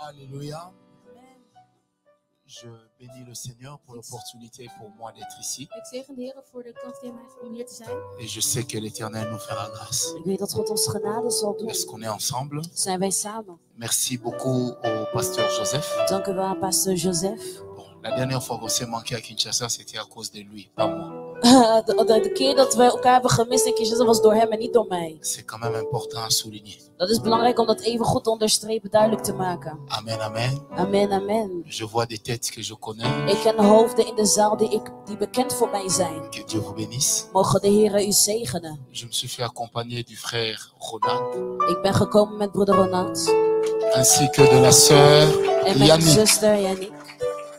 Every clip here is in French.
Alléluia. Je bénis le Seigneur pour l'opportunité pour moi d'être ici. Ik zegen de Heer voor de kans die hij mij heeft om hier te zijn. Et je sais que l'Éternel nous fera grâce. Ik weet dat God ons genade zal doen. Est-ce qu'on est ensemble? Zijn wij samen? Merci beaucoup au pasteur Joseph. Dank u wel aan pastor Joseph. Bon, la dernière fois qu'on s'est manqué à Kinshasa, c'était à cause de lui, pas moi. De keer dat we elkaar hebben gemist in Kinshasa was door hem en niet door mij. C'est quand même important à souligner. Dat is belangrijk om dat even goed te onderstrepen, duidelijk te maken. Amen, amen. Amen, amen. Je vois des têtes que je connais. Ik ken hoofden in de zaal die bekend voor mij zijn. Que Dieu vous bénisse. Mogen de Heer u zegenen. Je me suis fait accompagner du frère Ronald. Ik ben gekomen met broeder Ronald. Ainsi que de la sœur En mijn Yannick. zuster Yannick.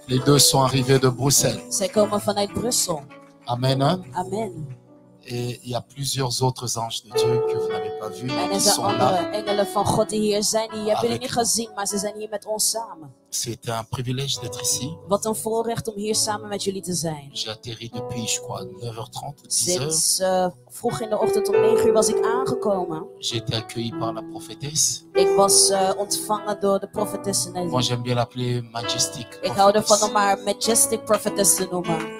Les deux sont arrivés de Bruxelles. Zij komen vanuit Brussel. Amen. Hein? Amen. Et il y a plusieurs autres anges de Dieu que vous n'avez pas vus, En mais er qui zijn sont andere là. engelen van God die hier zijn. Die hebben jullie Avec niet gezien, maar ze zijn hier met ons samen. C'est un privilège d'être ici. Wat een voorrecht om hier samen met jullie te zijn. J'ai atterri depuis, je crois, 9h30 ou 10h. Sinds vroeg in de ochtend om 9 uur was ik aangekomen. J'ai été accueilli par la prophétesse. Ik was ontvangen door de profetesse Moi, Nadine. j'aime bien l'appeler Majestic Ik hou ervan Prophetess. om haar Majestic Prophetess te noemen.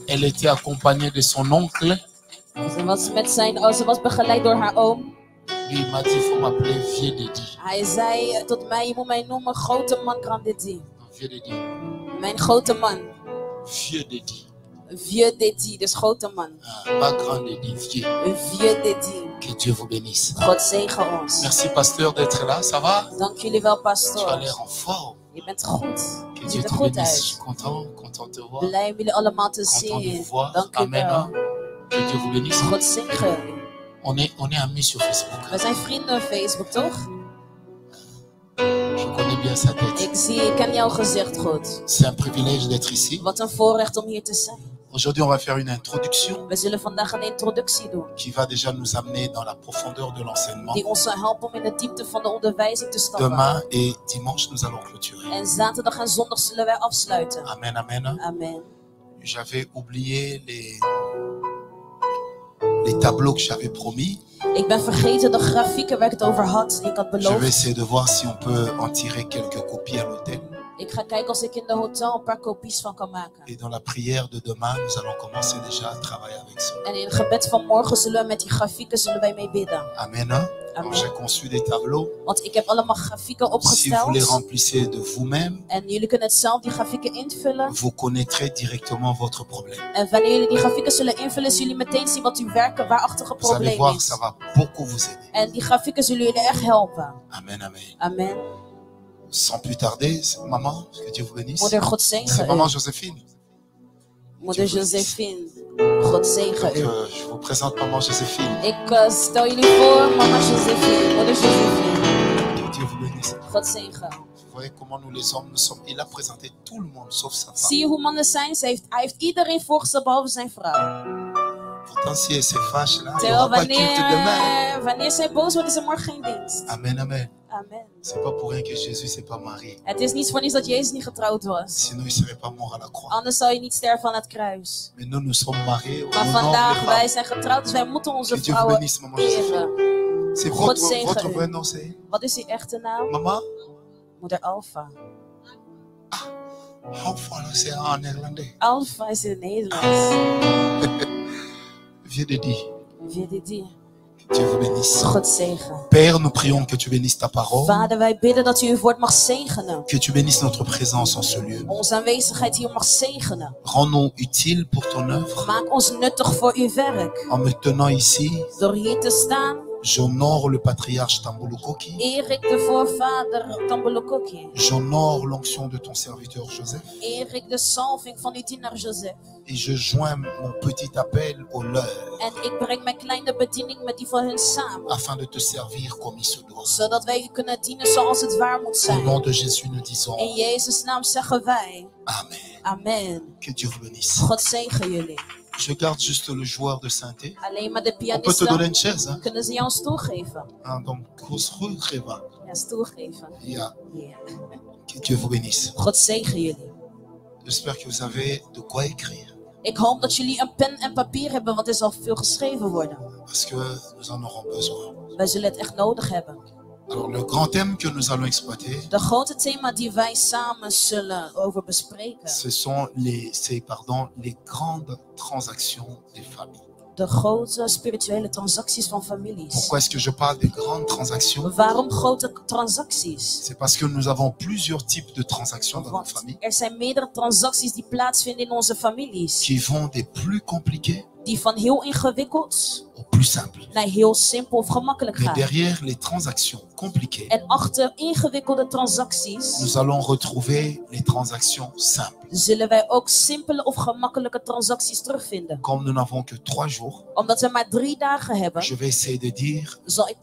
Elle était accompagnée de son oncle. Ze was begeleid door haar oom. Lui, il m'a dit, il faut m'appeler Vieux Dédi. Hij zei tot mij, je moet mij noemen grote man Grandedi. Vieux Dédi. Mijn grote man. Vieux Dédi. Vieux Dedi, dus grote man. Ah, pas grand Dédi, vieux. Vieux Dedi. Que Dieu vous bénisse. God zegen ons. Merci, pasteur, d'être là. Ça va? Dank jullie wel, Tu as pastor. l'air en forme. Je bent goed. Que Je Dieu ziet er te goed bénisse. Je uit. suis content de te voir. Blij om jullie allemaal te Content de vous zien. voir. Dank u Amen. wel. Hein? Que Dieu vous bénisse. God zegen jullie. On est amis sur Facebook. We zijn vrienden op Facebook, toch? Je connais bien sa tête. Ik ken jouw gezicht goed. C'est un privilège d'être ici. Wat een voorrecht om hier te zijn. Aujourd'hui, on va faire une introduction We zullen vandaag een introductie doen. qui va déjà nous amener dans la profondeur de l'enseignement. Die ons zal helpen om in de diepte van de onderwijzing te stappen. Demain et dimanche, nous allons clôturer. En zaterdag en zondag zullen wij afsluiten. Amen, amen. Amen. J'avais oublié les tableaux que j'avais promis. Ik ben vergeten de grafieken waar ik het over had, die ik had Je vais beloofd. essayer de voir si on peut en tirer quelques copies à l'hôtel. Ik ga kijken als ik in de hotel een paar kopies van kan maken. Et dans la prière de demain, nous allons commencer déjà à travailler avec ça. En in het gebed van morgen zullen we met die grafieken mee bidden. Amen. Donc, Amen. j'ai conçu des tableaux. Want ik heb allemaal grafieken Si vous les opgesteld. remplissez de vous-même, En jullie kunnen het zelf die grafieken invullen. vous connaîtrez directement votre problème. En wanneer jullie die grafieken zullen invullen, zullen jullie meteen zien wat uw waarachtige Vous allez probleem voir, is. ça va beaucoup vous aider. En die grafieken zullen jullie echt helpen. Amen, amen. Amen. Sans plus tarder, maman, que Dieu vous bénisse. Moeder, God C'est zegen maman u. Joséphine. Moeder Josephine, God zegen Donc, u. je vous présente maman Joséphine. Ik stel jullie voor, mama Josephine, moeder Josephine. Que Dieu vous bénisse. God zegen. Vous voyez comment nous les hommes, nous sommes. Il a présenté tout le monde sauf sa femme. Zie je hoe mannen zijn? Hij heeft iedereen voorgesteld behalve zijn vrouw. Pourtant, si elle se fâche là, il n'y Terwijl aura pas culte demain. wanneer zij boos wordt, is er morgen geen dienst. Amen, amen. Amen. C'est pas pour rien que Jésus s'est pas marié. Het is niet voor niets dat Jezus niet getrouwd was. Sinon, il serait pas mort à la croix. Anders zou je niet sterven aan het kruis. Mais nous, nous sommes mariés. Maar Nous, vandaag, les wij femmes. zijn getrouwd, dus wij moeten Que onze Dieu vous vrouwen bénisse, maman Joséphine. eren. C'est God votre zegen u. vrai nom, c'est Wat is uw echte naam? maman. Moeder Alpha. Enfin, c'est en néerlandais. Alpha is in het Nederlands. Vieux Dédi. VDD. Que Dieu vous bénisse. God zegen. Père, nous prions que tu bénisses ta parole. Vader, wij bidden dat u uw woord mag zegenen. Que tu bénisses notre présence en ce lieu. Onze aanwezigheid hier mag zegenen. Rends-nous utiles pour ton œuvre. Maak ons nuttig voor uw werk. En me tenant ici, Door hier te staan, j'honore le patriarche Tambolo Koki. eer ik de voorvader Tambolokoki. J'honore l'onction de ton serviteur Joseph. Eer ik de salving van uw dienaar Joseph. Et je joins mon petit appel au leur. En ik breng mijn kleine bediening met die van hun samen. Afin de te servir comme il se doit. Zodat wij u kunnen dienen zoals het waar moet Au nom zijn. de Jésus, nous disons In Jezus' naam zeggen wij. Amen. Amen. Que Dieu vous bénisse. God zegen jullie. Je garde juste le joueur de synthé. Alleen maar de On peut te donner une pianisten chaise. Hein? kunnen ze jou een stoel geven. Ah, donc, Kousrou-Reva. Ja, stoel geven. Yeah. Ja. Que Dieu vous bénisse. God zegen jullie. J'espère que vous avez de quoi écrire. Ik hoop dat jullie een pen en papier hebben, want er zal veel geschreven worden. Parce que nous en aurons besoin. Wij zullen het echt nodig hebben. Alors, le grand thème que nous allons exploiter, De grote thema die wij samen zullen over bespreken. ce sont les grandes transactions des familles. De grote spirituele transacties van families. Pourquoi est-ce que je parle des grandes transactions? Waarom grote transacties? C'est parce que nous avons plusieurs types de transactions dans notre Want famille er zijn meerdere transacties die plaatsvinden in onze families. qui vont des plus compliquées Die van heel ingewikkeld au plus simples. naar heel simpel of gemakkelijk Mais gaan. derrière les transactions compliquées, En achter ingewikkelde transacties nous allons retrouver les transactions simples. zullen wij ook simpele of gemakkelijke transacties terugvinden. Comme nous n'avons que 3 jours, Omdat we maar 3 dagen hebben, je vais essayer de dire zal ik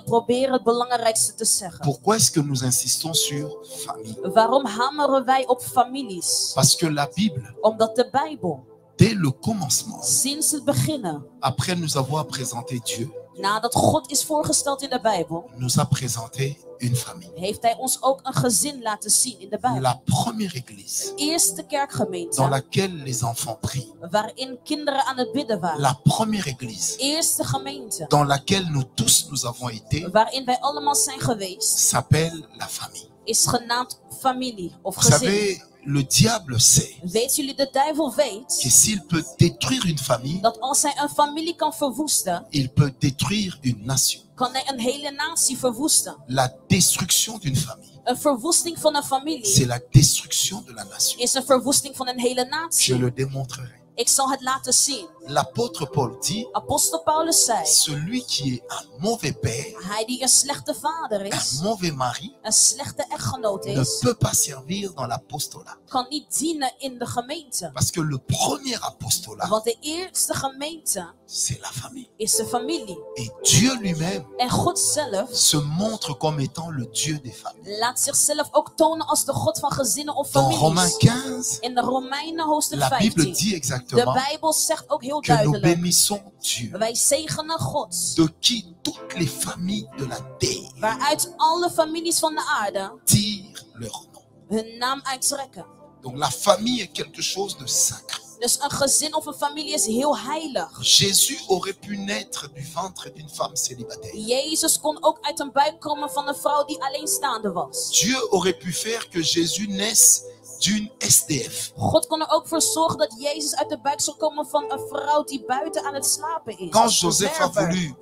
proberen het belangrijkste te zeggen. pourquoi est-ce que nous insistons sur famille? Waarom hameren wij op families? Parce que la Bible, Omdat de Bijbel, dès le commencement, sinds het beginnen, après nous avoir présenté Dieu, nadat God is voorgesteld in de Bijbel, nous a présenté une famille. heeft hij ons ook een gezin laten zien in de Bijbel. La première église Eerste dans kerkgemeente, laquelle les enfants prient. waarin kinderen aan het bidden waren. La première église Eerste gemeente, dans laquelle nous tous nous avons été waarin wij allemaal zijn geweest, s'appelle la famille. is genaamd familie of Vous gezin. savez, le diable sait Weet jullie, de duivel que weet s'il peut détruire une famille, dat als hij een familie kan verwoesten, il peut détruire une nation. kan hij een hele natie verwoesten. La destruction d'une famille, Een verwoesting van een c'est familie la destruction de la nation. is een verwoesting van een hele Je natie. le démontrerai. Ik zal het laten zien. L'apôtre Paul dit, Apostel Paulus zei, celui qui est un mauvais père, hij die een slechte vader un is, mauvais mari, een slechte echtgenoot ne is, peut pas servir dans l'apostolat. kan niet dienen in de gemeente. Parce que le premier apostolat, Want de eerste gemeente c'est la famille. is de familie. Et Dieu lui-même En God zelf se montre comme étant le Dieu des familles. laat zichzelf ook tonen als de God van gezinnen of Dans Romains families. 15, In de Romeinen hoofdstuk la Bible 15. dit De exactement Bijbel zegt ook heel que nous duidelijk. bénissons Dieu, Wij zegenen God. de qui toutes les familles de la terre Waaruit alle families van de aarde tirent leur nom. hun naam uittrekken. Donc la famille est quelque chose de sacré. Dus een gezin of een familie is heel heilig. Jésus aurait pu naître du ventre d'une femme célibataire. Jezus kon ook uit een buik komen van een vrouw die alleenstaande was. Dieu aurait pu faire que Jésus naisse d'une SDF. God kon er ook voor zorgen dat Jezus uit de buik zou komen van een vrouw die buiten aan het slapen is. Quand Als Joseph a zwerver. voulu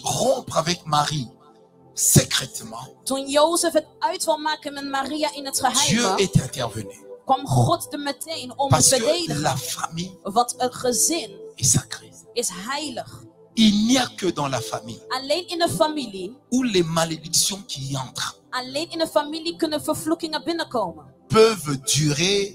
rompre avec Marie secrètement, Toen Jozef het uit wil maken met Maria in het Dieu geheim, est intervenu. kwam God er meteen om het Parce te que verdedigen. la famille Want een gezin est sacrée. is heilig. Il n'y a que dans la famille Alleen in een familie, où les malédictions qui y entrent alleen in een familie kunnen vervloekingen binnenkomen. peuvent durer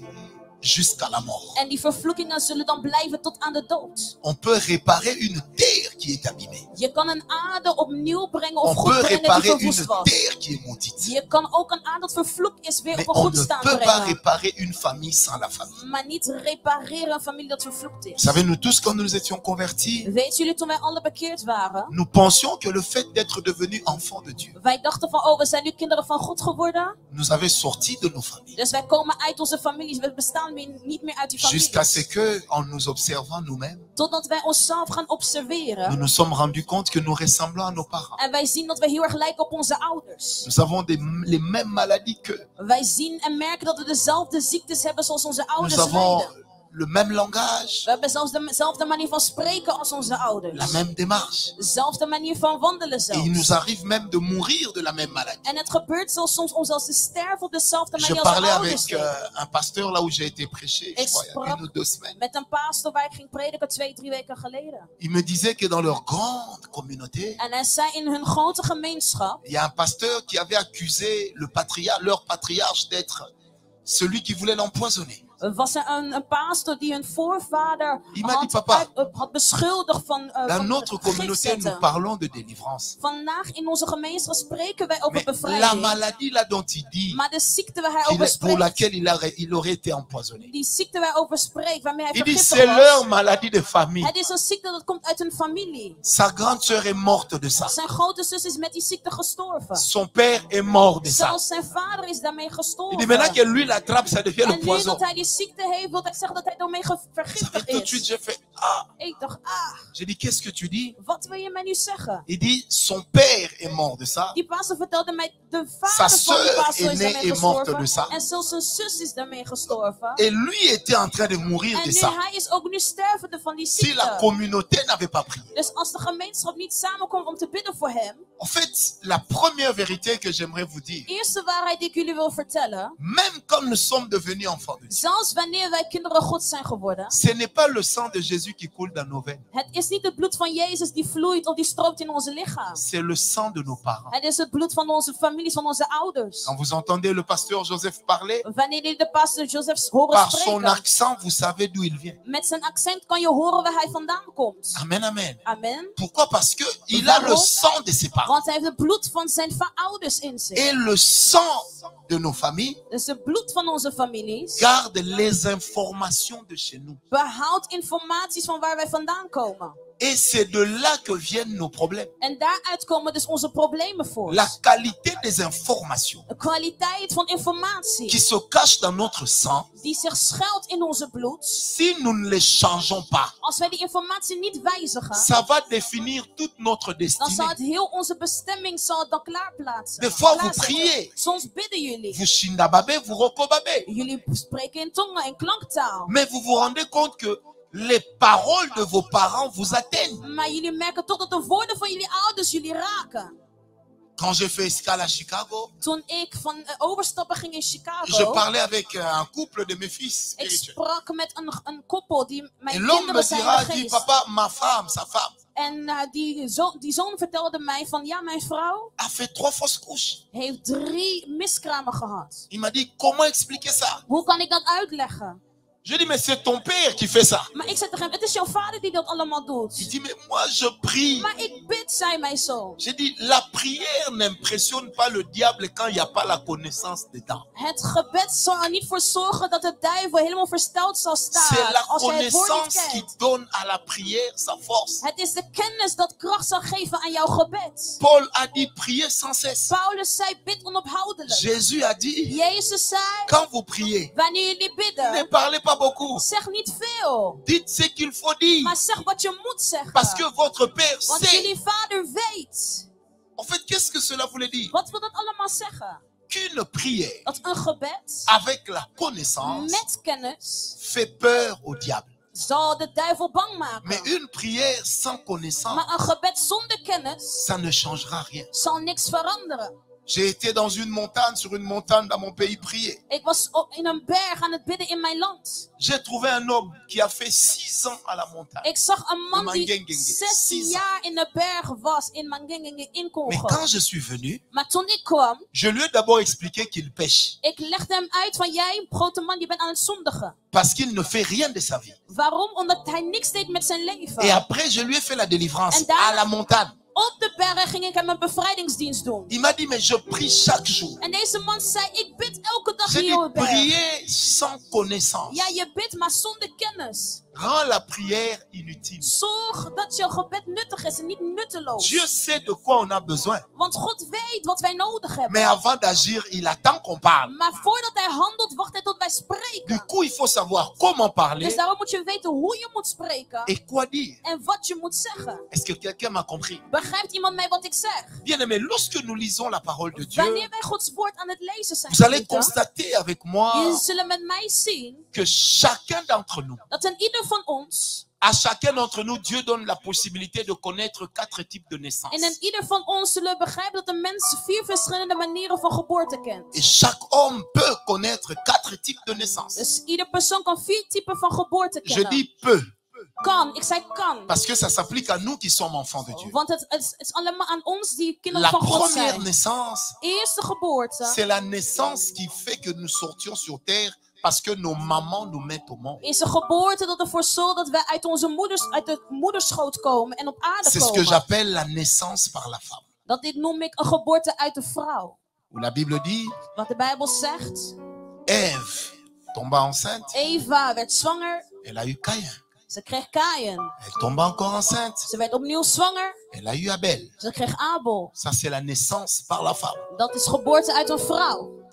jusqu'à la mort. En die vervloekingen zullen dan blijven tot aan de dood. On peut réparer une terre qui est abîmée. Je kan een aarde opnieuw brengen of On goed peut brengen die réparer verwoest une was. terre qui est maudite. Je kan ook een aarde dat vervloekt is weer Mais op een on goed ne staan peut pas brengen. réparer une famille sans la famille. Maar niet repareren een familie dat vervloekt Vous is. savez, nous tous, quand nous étions convertis, Weet jullie, toen wij alle bekeerd waren, nous pensions que le fait d'être devenu enfant de Dieu wij dachten van, oh, we zijn nu kinderen van God geworden. nous avait sortis de nos familles. Dus wij komen uit onze families. We bestaan niet meer uit die Jusqu'à ce families. que, en nous observant nous-mêmes, Totdat wij onszelf gaan nous observeren. nous sommes rendus compte que nous ressemblons à nos parents. En wij zien dat we heel erg lijken op onze ouders. Nous avons les mêmes maladies qu'eux. Wij zien en merken dat we dezelfde ziektes hebben zoals onze Nous ouders avons lijden. le même langage, We hebben zelfs dezelfde manier van spreken als onze ouders. la même démarche. Dezelfde manier van wandelen Et il nous zelfs. arrive même de mourir de la même maladie. En het gebeurt zelfs soms om zelfs te sterven op dezelfde Je manier als parlais ouders. avec un pasteur là où j'ai été prêché, je Ik crois, il y a sprak 1 ou 2 semaines. met een pastor waar ik ging prediken 2-3 weken geleden. Il me disait que dans leur grande communauté, En hij zei in hun grote gemeenschap, il y a un pasteur qui avait accusé leur patriarche d'être celui qui voulait l'empoisonner. was er een pastor die hun voorvader Il m'a dit, papa, had beschuldigd van dans notre communauté, nous gifzetten. parlons de délivrance. Vandaag in onze gemeenschap spreken wij over Mais la bevrijding. maladie là dont il dit, Maar de ziekte waar hij over pour spreekt, laquelle il aurait été empoisonné, die ziekte waar hij over spreekt, waarmee hij il dit vergiftigd c'est leur was, maladie de famille. het is een ziekte dat komt uit een familie. Sa grande sœur est morte de ça. Zijn grote zus is met die ziekte gestorven. Son père est mort de ça. Zelfs zijn vader is daarmee Il dit gestorven. maintenant que lui l'attrape, ça devient le En nu poison. dat hij die ziekte heeft, wil hij zeggen dat hij daarmee Vous vergiftigd savez, tout de suite, is. j'ai fait, ah, Ik dacht, ah, j'ai dit, qu'est-ce que tu dis? wat wil je mij nu zeggen? Il dit, son père est mort de ça. Die pastor vertelde mij, de Sa vader van die sœur pastor est is née daarmee et morte de gestorven. ça. En zelfs zijn zus is daarmee gestorven. Et lui était en train de mourir En de nu, ça. hij is ook nu stervende van die Si la ziekte. communauté n'avait pas prié. Dus als de gemeenschap niet samenkomt om te bidden voor hem. En fait, la première vérité que j'aimerais vous dire, Eerste waarheid die ik jullie wil vertellen. même quand nous sommes devenus enfants de Dieu, Zelfs wanneer wij kinderen God zijn geworden. ce n'est pas le sang de Jésus qui coule dans nos veines. Het is niet het bloed van Jezus die vloeit of die stroomt in onze lichaam. C'est le sang de nos parents. Het is het bloed van onze families, van onze ouders. Quand vous entendez le pasteur Joseph parler, Wanneer jullie de pastor Joseph horen par son spreken. accent, vous savez d'où il vient. Met zijn accent kan je horen waar hij vandaan komt. Amen, amen. Amen. Pourquoi? Parce que il a le sang de ses parents. Want hij heeft het bloed van zijn ouders in zich. Et le sang de nos familles Dus het bloed van onze families garde les informations de chez nous. behoudt informaties van waar wij vandaan komen. Et c'est de là que viennent nos problèmes. En daaruit komen dus onze problemen voort. La qualité des informations De kwaliteit van qui informatie se cachent dans notre sang, die zich schuilt in onze bloed. si nous ne les changeons pas, Als wij die informatie niet wijzigen, ça va définir toute notre dan zal destinée. het heel onze bestemming zal het dan klaarplaatsen. Des fois, vous Klaarzetten. priez. Soms bidden jullie. Vous shindababe, vous rokobabe. Jullie spreken in tongen en klanktaal. Mais vous vous rendez compte que les paroles de vos parents vous atteignent. Maar jullie merken toch dat de woorden van jullie ouders jullie raken. Quand j'ai fait escale à Chicago, Toen ik van overstappen ging in je Chicago, parlais avec un couple de mes fils ik spirituels. sprak met een koppel die Et mijn l'homme me kinderen zijn dira, in de dit geest. papa, ma femme, sa femme, En die zoon vertelde mij van ja, mijn vrouw a fait 3 fausses couches. heeft 3 miskramen gehad. Il m'a dit, comment expliquer ça? Hoe kan ik dat uitleggen? Je dis, mais c'est ton père qui fait ça. Maar ik zei tegen hem, het is jouw vader die dat allemaal Il doet. dit, mais moi je prie. Maar ik bid, zei mijn zoon. J'ai dit, la prière n'impressionne pas le diable quand il n'y a pas la connaissance dedans. Het gebed zal er niet voor zorgen dat de duivel helemaal versteld zal C'est staan la als hij het woord niet connaissance qui kent. donne à la prière sa force. Het is de kennis dat kracht zal geven aan jouw gebed. Paul a dit, priez sans cesse. Paulus zei, bid onophoudelijk. Jésus a dit, Jezus zei, quand vous priez, wanneer jullie ne bidden, parlez pas beaucoup. zeg niet veel. Dites ce qu'il faut dire. Maar zeg wat je moet zeggen. Parce que votre Père Want sait. jullie vader weet. En fait, qu'est-ce que cela voulait dire? Wat wil dat allemaal zeggen? Qu'une prière Dat een gebed avec la connaissance met kennis fait peur au diable. zal de duivel bang Mais maken. une prière sans connaissance, Maar een gebed zonder kennis ça ne changera rien. zal niks veranderen. J'ai été dans une montagne, sur une montagne dans mon pays, prier. Ik was in een berg aan het bidden in mijn land. J'ai trouvé un homme qui a fait 6 ans à la montagne. Ik zag een man die Mangengenge. 16 jaar in de berg was in Mangengenge in Mais Congo. quand je suis venu, Maar toen ik kwam, je lui ai d'abord expliqué qu'il pêche. ik legde hem uit van jij, grote man, je bent aan het zondigen. Parce qu'il ne fait rien de sa vie. Waarom? Omdat hij niks deed met zijn Et leven. après, je lui ai fait la délivrance En daar- à la montagne. Op de berg ging ik hem een bevrijdingsdienst doen. Il m'a dit, mais je prie chaque jour. En deze man zei, ik bid elke dag J'ai hier op dit, de berg. prier sans connaissance Ja, je bidt, maar zonder kennis. rend la prière inutile. Zorg dat je gebed nuttig is en niet nutteloos. Dieu sait de quoi on a besoin. Want God weet wat wij nodig hebben. Mais avant d'agir, il attend qu'on parle. Maar voordat hij handelt, wacht hij tot wij Du spreken. coup, il faut savoir comment parler Dus daarom moet je weten hoe je moet spreken et quoi dire. en wat je moet zeggen. Est-ce que quelqu'un m'a compris? Begrijpt iemand mij wat ik zeg? Bien aimé, lorsque nous lisons la parole de Dieu, Wanneer wij Gods woord aan het lezen zijn, vous allez geliefden, constater avec moi jullie zullen met mij zien que chacun d'entre nous, dat aan ieder van ons, à chacun d'entre nous, Dieu donne la possibilité de connaître 4 types de naissance. en aan ieder van ons zullen begrijpen dat een mens 4 verschillende manieren van geboorte kent. Et chaque homme peut connaître 4 types de naissance. Dus ieder persoon kan 4 typen van geboorte Je kennen. dis peut, Kan, ik zei kan. parce que ça s'applique à nous qui sommes enfants de Dieu. Want het is allemaal aan ons die La kinderen van God première zijn. naissance, Eerste geboorte c'est la naissance qui fait que nous sortions sur terre parce que nos mamans nous mettent au monde. is een geboorte dat ervoor zorgt dat wij uit de moederschoot komen en op aarde C'est ce que komen. j'appelle la naissance par la femme. Dat dit noem ik een geboorte uit de vrouw. Où la Bible dit, Wat de Bijbel zegt, Ève tomba enceinte, Eva werd zwanger, elle a eu Caïn. ze kreeg Kaïn. Elle tomba encore enceinte, Ze werd opnieuw zwanger, elle a eu Abel. ze kreeg Abel. Ça, c'est la naissance par la femme. Dat is geboorte uit een vrouw.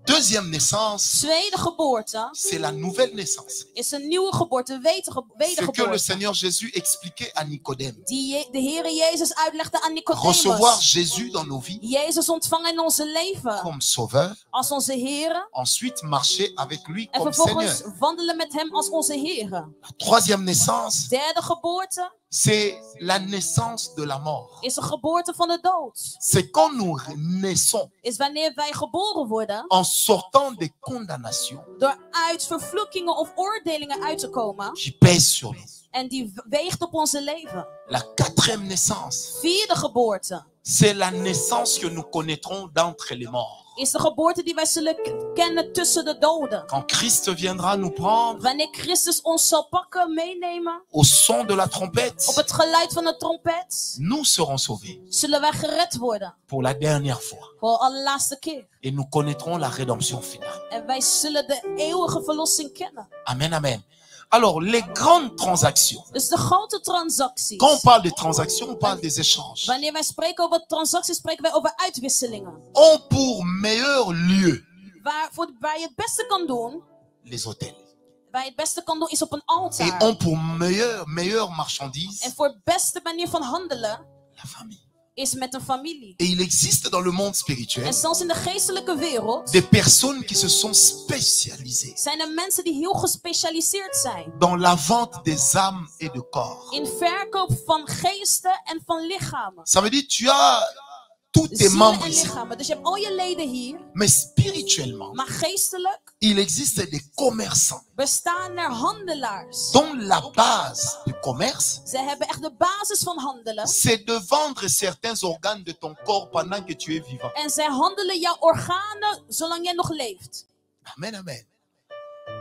deuxième naissance, Tweede geboorte c'est la nouvelle naissance. is een nieuwe geboorte, een C'est que le wedergeboorte. Seigneur Jésus expliquait à Nicodème. Die de Heere Jezus uitlegde aan Recevoir Nicodemus. Jésus dans nos vies Jezus ontvangen in onze leven comme sauveur, als onze Heere. ensuite marcher avec lui En comme vervolgens Seigneur. wandelen met hem als onze Heere. La troisième naissance, Derde geboorte c'est la naissance de la mort. is de geboorte van de dood. C'est quand nous naissons Is wanneer wij geboren worden en sortant des condamnations door uit vervloekingen of oordelingen uit te komen. qui pèsent sur nous. En die weegt op onze leven. La quatrième naissance, Vierde geboorte c'est la naissance que nous connaîtrons d'entre les morts. is de geboorte die wij zullen kennen tussen de doden. Quand Christ viendra nous prendre Wanneer Christus ons zal pakken, meenemen, au son de la trompette, op het geluid van de trompet, nous serons sauvés zullen wij gered worden. pour la dernière fois. Voor de allerlaatste keer. Et nous connaîtrons la rédemption finale. En wij zullen de eeuwige verlossing kennen. Amen, amen. Alors, les grandes transactions. Dus de grote transacties. Quand on parle de transactions, on parle des échanges. Wanneer wij spreken over transacties, spreken wij over uitwisselingen. Ont pour meilleur lieu Waar je het beste kan doen, les hôtels. waar je het beste kan doen, is op een Et altaar. ont pour meilleure marchandise En voor de beste manier van handelen, la famille. is met een familie. Et il existe dans le monde En spirituel zelfs in de geestelijke wereld des personnes qui se sont spécialisées zijn er mensen die heel gespecialiseerd zijn. dans la vente des âmes et de corps. In verkoop van geesten en van lichamen. Ça veut dire tu as tous tes Zielen membres en ici. lichamen. Dus je hebt al je leden hier. Mais spirituellement, Maar geestelijk il existe des commerçants bestaan er handelaars. dont la base du commerce, Ze hebben echt de basis van handelen. c'est de vendre certains organes de ton corps pendant que tu es vivant. En zij handelen jouw organen zolang jij nog leeft. Amen, amen.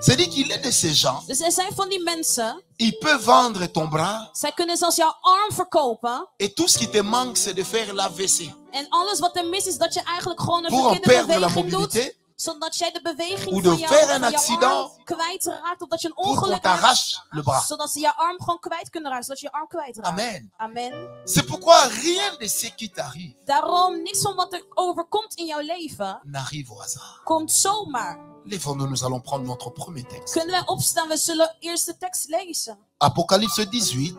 C'est-à-dire qu'il est de ces gens, Dus er zijn van die mensen. il peut vendre ton bras Zij kunnen zelfs jouw arm verkopen. et tout ce qui te manque, c'est de faire l'AVC. En alles wat er mis is, dat je eigenlijk gewoon een Pour en verkeerde perdre la beweging doet. mobilité, Zodat jij de beweging ou van de jouw faire un arm accident, kwijtraakt. Of dat je een pour qu'on ongeluk hebt. t'arrache le bras. Zodat ze jouw arm gewoon kwijt kunnen raken. Zodat je je arm kwijtraakt. Amen. Amen. C'est pourquoi rien de ce qui t'arrive Daarom, niks van wat er overkomt in jouw leven, n'arrive au hasard. komt zomaar. Lèvons-nous, nous allons prendre notre premier texte. Kunnen wij opstaan? We zullen eerst de tekst lezen. Apocalypse 18,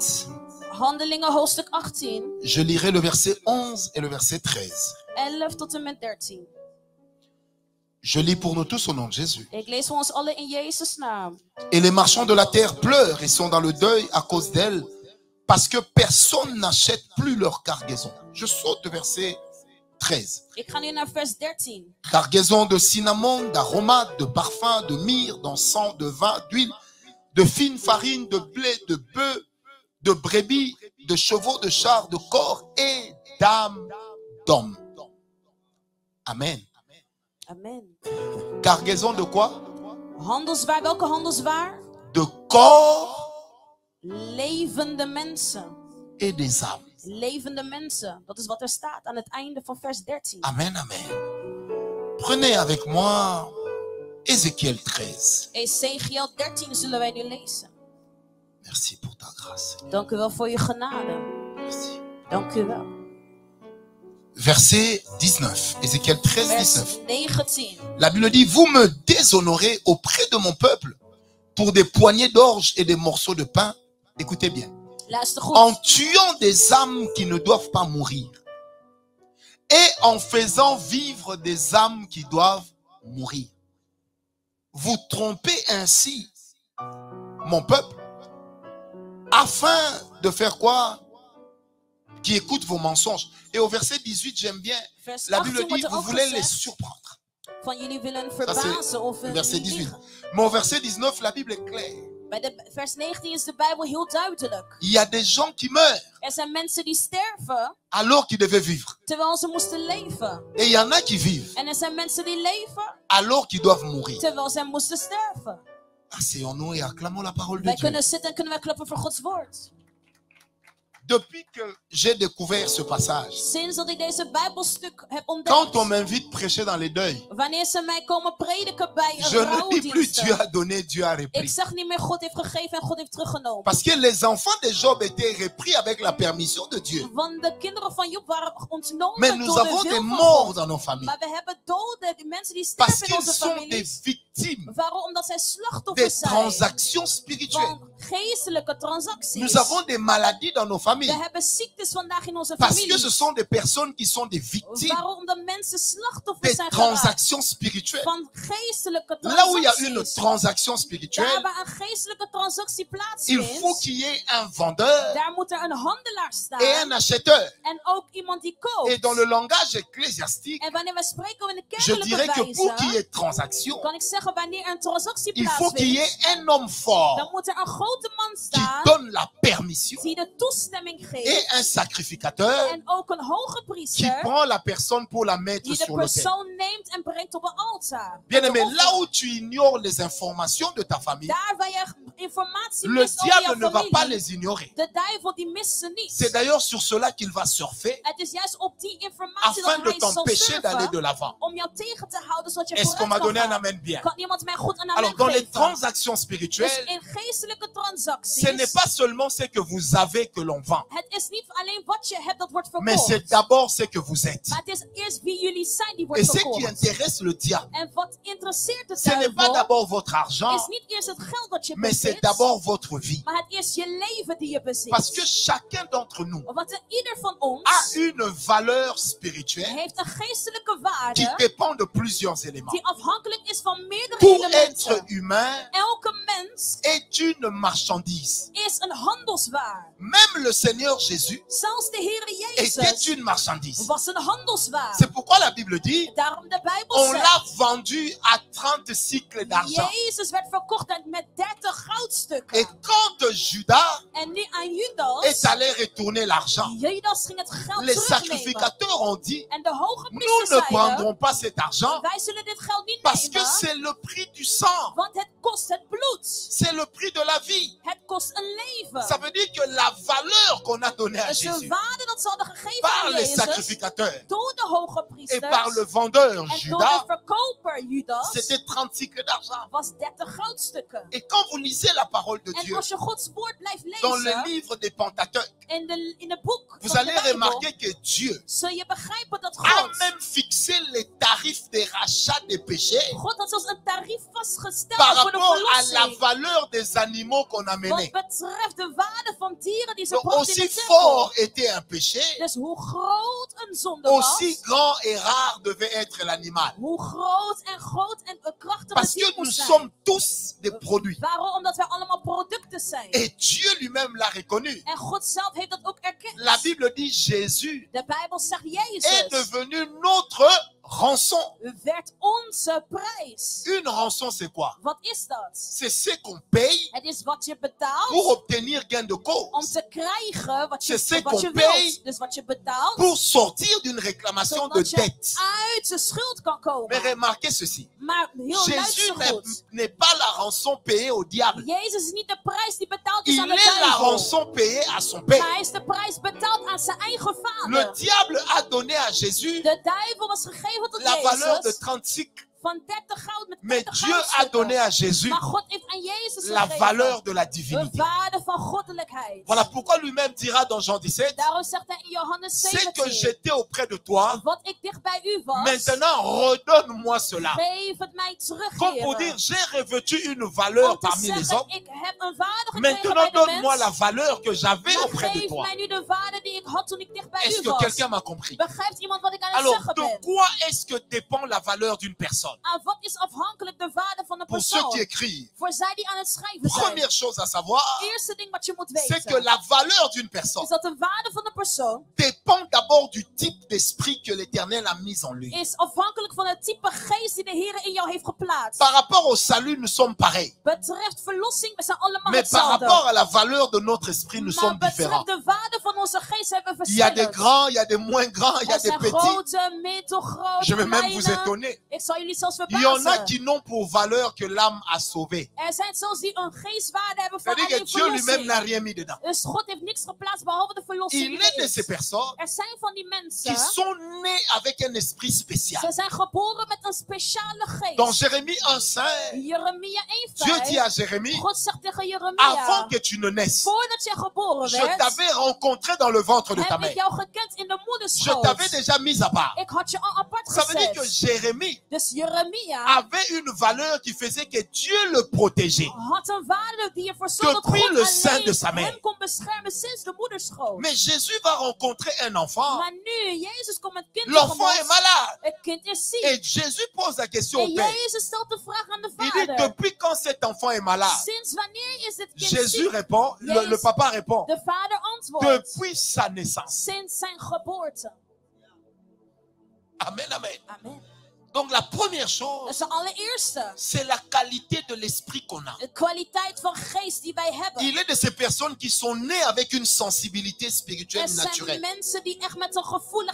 Handelingen hoofdstuk 18, je lirai le verset 11 et le verset 13. 11 tot en met 13. Je lis pour nous tous au nom de Jésus. Ik lees voor ons allen in Jezus' naam. Et les marchands de la terre pleurent et sont dans le deuil à cause d'elle, parce que personne n'achète plus leur cargaison. Je saute au verset 13. Ik ga nu naar vers 13. Cargaison de cinnamon, d'aromates, de parfums, de myrrhe, d'encens, de vin, d'huile, de fine farine, de blé, de bœuf, de brebis, de chevaux, de chars, de corps et d'âmes d'hommes. Amen. Amen. Cargaison de quoi? Handelswaar, welke handelswaar? De corps Levende mensen. et des âmes. Levende mensen. Dat is wat er staat aan het einde van vers 13. Amen, amen. Prenez avec moi Ézéchiel 13. Ezekiel 13 zullen wij nu lezen. Merci pour ta grâce. Dank u wel voor uw genade. Merci. Dank u wel. Verset 19. Ézéchiel 13, Vers 19. 19. La Bible dit, vous me déshonorez auprès de mon peuple pour des poignées d'orge et des morceaux de pain. Écoutez bien. Luister goed. En tuant des âmes qui ne doivent pas mourir et en faisant vivre des âmes qui doivent mourir. Vous trompez ainsi mon peuple afin de faire quoi? Qui écoute vos mensonges. Et au verset 18, j'aime bien. Vers La Bible 18 dit, wordt er vous ook voulez les gezegd surprendre. van jullie willen Ça, verbazen c'est of le verset niet 18. liegen. Mais au verset 19, la Bible est claire. Bij de vers 19 is de Bijbel heel duidelijk. Il y a des gens qui meurent Er zijn mensen die sterven alors qu'ils devaient vivre. terwijl ze moesten leven. Et il y en a qui vivent En er zijn mensen die leven alors qu'ils doivent mourir. terwijl zij moesten sterven. Asseyons-nous et acclamons la parole de Wij Dieu. kunnen zitten en kunnen wij klappen voor Gods woord. Depuis que j'ai découvert ce passage, Sinds dat ik deze Bijbelstuk heb quand on ontdekt. m'invite prêcher dans les deuils, Wanneer ze mij komen prediken bij je een ne dis plus Dieu rouwdienst. a donné, Dieu a Ik repris. zeg niet meer God heeft gegeven en God heeft teruggenomen. Parce que les enfants de Job étaient repris avec la permission de Dieu. Want de kinderen van Job waren Mais ontnomen nous door avons de des wil van morts God. dans nos familles. Maar we hebben doden, die mensen die Parce sterven in qu'ils onze sont des families. victimes Waarom? Omdat zij des slachtoffers zijn transactions spirituelles. van geestelijke transacties. Nous avons des maladies dans nos We familles. hebben ziektes vandaag in onze Parce que familie. ce sont des personnes qui sont des victimes Waarom? Omdat mensen slachtoffers des zijn geraakt transactions spirituelles. van geestelijke Là où il y a une transacties. transaction Daar spirituelle, waar een geestelijke transactie il faut plaatsvindt, qu'il y ait un vendeur daar moet er een handelaar staan et un acheteur. en ook iemand die koopt. Et dans le langage ecclésiastique, En wanneer we spreken in de je dirais kerkelijke que pour qu'il y wijze, ait transaction, kan ik zeggen wanneer een transactie il faut qu'il y plaatsvindt, ait un homme fort dan moet er een grote man qui staan donne la permission die de toestemming et geeft un sacrificateur en ook een hoge qui priester prend la personne pour la mettre die de sur l'autel. persoon neemt en brengt op een altaar. Bien aimé, là où tu ignores les informations de ta famille, Daar waar je informatie le mist over diable jouw ne va pas familie, les ignorer. de duivel die mist ze niet. C'est d'ailleurs sur cela qu'il va surfer Het is juist op die informatie afin dat de hij zal t'empêcher d'aller surfen de l'avant. om jou tegen te houden zodat je Est-ce qu'on m'a vooruit donné kan un gaan. amen bien? Kan iemand mij goed een Alors, amen dans les geven? transactions Dus spirituelles, in geestelijke transacties, ce n'est pas seulement ce que vous avez que l'on vend, het is niet alleen wat je hebt dat wordt mais c'est verkocht. d'abord ce que vous êtes. Maar het is eerst wie jullie zijn die Et wordt ce qui verkocht. intéresse le diable, En wat interesseert de ce n'est pas duivel d'abord votre argent, is niet eerst het geld dat je mais c'est bezit, d'abord votre vie. maar het is je leven die je bezit. Parce que chacun d'entre nous Want ieder van ons a une valeur spirituelle heeft een geestelijke qui waarde dépend de plusieurs éléments. die afhankelijk is van meerdere Pour être elementen. humain Elke mens est une marchandise. is een handelswaar. Même le Seigneur Jésus Zelfs de Heer était Jezus une marchandise. was een handelswaar. C'est pourquoi la Bible dit, Daarom de Bijbel on l'a zegt, vendu à 30 cycles d'argent. Jezus werd verkocht met 30 goudstukken. Et quand Judas En nu aan est Judas, allé retourner l'argent, Judas ging het geld les terugnemen. sacrificateurs ont dit, En de hoge nous priesters ne zeiden, prendrons pas cet argent wij zullen dit geld niet parce que nemen, c'est le prix du sang, want het kost het bloed. c'est le prix de la vie. Het kost een leven. Ça veut dire que la valeur qu'on a donnée à Dus Jésus de waarde dat ze hadden gegeven par aan les Jezus, sacrificateurs door de hoge et priesters par le vendeur en door de Judas, verkoper Judas, c'était 30 cycles d'argent. was 30 goudstukken. Et quand vous lisez la parole de En Dieu als je Gods woord blijft dans le lezen, livre des Pentateuques, in het boek vous van allez de Bijbel, remarquer que Dieu zul je begrijpen dat a God, même fixé les tarifs des rachats des péchés God had zelfs een tarief vastgesteld par voor de rapport à la verlossing. valeur des animaux qu'on a Wat menés. betreft de waarde van dieren die ze Donc, brachten in aussi de tempel. fort était un péché, Dus hoe groot een zonde was, aussi grand et rare devait être l'animal. hoe groot en krachtig Parce het dier que nous moest zijn. sommes tous des produits. Waarom? Omdat wij allemaal producten zijn. Et Dieu lui-même l'a reconnu. En God zelf heeft dat ook erkend. La Bible dit Jésus De Bijbel zegt est Jezus devenu notre rançon. werd onze prijs. Une rançon, c'est quoi? Wat is dat? C'est ce qu'on paye Het is wat je betaalt pour obtenir gain de om cause, te krijgen wat C'est ce je qu'on wilt. paye Dus wat je betaalt, pour sortir d'une réclamation de zodat je dette. uit de schuld kan Mais komen. remarquez ceci, Maar heel Jésus luister goed. n'est pas la rançon payée au diable. Jezus is niet de prijs die betaald is Il aan de est la duivel. rançon payée à son Maar Père. hij is de prijs betaald aan zijn eigen Le vader. diable a donné à Jésus De duivel was gegeven tot la valeur de Jezus 30 cycles. van 30 goud met Mais 30 Dieu a goudstukken. donné à Jésus Maar God heeft aan Jezus la gegeven valeur de la de divinité. waarde van goddelijkheid. Voilà pourquoi lui-même dira dans Jean 17, Daarom zegt hij in Johannes c'est que 17, j'étais auprès de toi, wat ik dicht bij u was, maintenant redonne-moi cela. geef het mij terug, Comme pour Heere. dire, j'ai revêtu une valeur Om te parmi les zeggen, hommes, ik heb een waarde gekregen maintenant bij de donne-moi la mens. valeur que j'avais Maar auprès de geef toi. mij nu de waarde die ik had toen ik dicht bij Est-ce u que was. quelqu'un m'a compris? Begrijpt iemand wat ik aan het Alors, zeggen de ben? quoi est-ce que dépend la valeur d'une personne? Aan wat is afhankelijk de waarde van een Pour ceux persoon? qui écrivent, Voor zij die aan het schrijven zijn. première chose à savoir, Eerste ding wat je moet c'est weten. que la valeur d'une personne Is dat de waarde van een persoon dépend d'abord du type d'esprit que l'Éternel a mis en lui. is afhankelijk van het type geest die de Heer in jou heeft geplaatst. Par rapport au salut, nous sommes pareils. Betreft verlossing, we zijn allemaal Mais par hetzelfde. rapport à la valeur de notre esprit, nous Maar sommes différents. betreft de waarde van onze geest hebben we Il y a des verschillend. grands, il y a des moins grands, il y a Er des zijn petits. grote, middelgrote, Je vais même vous kleine. étonner. Ik zal jullie niet zelfs Il y en a verbazen. qui n'ont pour valeur que l'âme a sauvé. Zijn zelfs die een geestwaarde hebben van C'est-à-dire que alleen Dieu lui-même n'a verlossing. rien mis dedans. Dus God heeft niks geplaatst behalve de verlossing Il die est er de ces is. personnes Er zijn van die qui mensen, sont nés avec un esprit spécial. ze zijn geboren met een speciale Dans geest. Jérémie 1,5, Jeremia Dieu dit 1:5. à Jérémie, God zegt tegen avant Jeremia, que tu ne naisses, voordat je geboren je werd, t'avais rencontré dans le ventre de ta heb ik mère. jou gekend in de Je moederschoot. t'avais déjà mis à part. Ik had je al apart Ça veut dire que gezet. Jérémie Dus Jeremia avait une valeur qui faisait que Dieu le protégeait. had een waarde die ervoor zorgde dat Depuis God le sein de sa alleen mère. hem kon beschermen sinds de moederschoot. Mais Jésus va rencontrer un enfant. Maar nu, Jezus komt met kind L'enfant est tegemoet. malade. Het kind is ziek. Et Jésus pose la question En au Père. Jezus stelt de vraag aan de Il dit, vader. depuis quand cet enfant est malade? Sinds wanneer is dit kind Jésus ziek? répond, le papa répond, De vader antwoordt. depuis sa naissance. Sinds zijn geboorte. Amen, amen. Amen. Donc la première Dat chose, is de allereerste. c'est la qualité de l'esprit qu'on a. De kwaliteit van geest die wij hebben. Il est de ces personnes qui sont nées avec une sensibilité spirituelle Er zijn naturelle. mensen die echt met een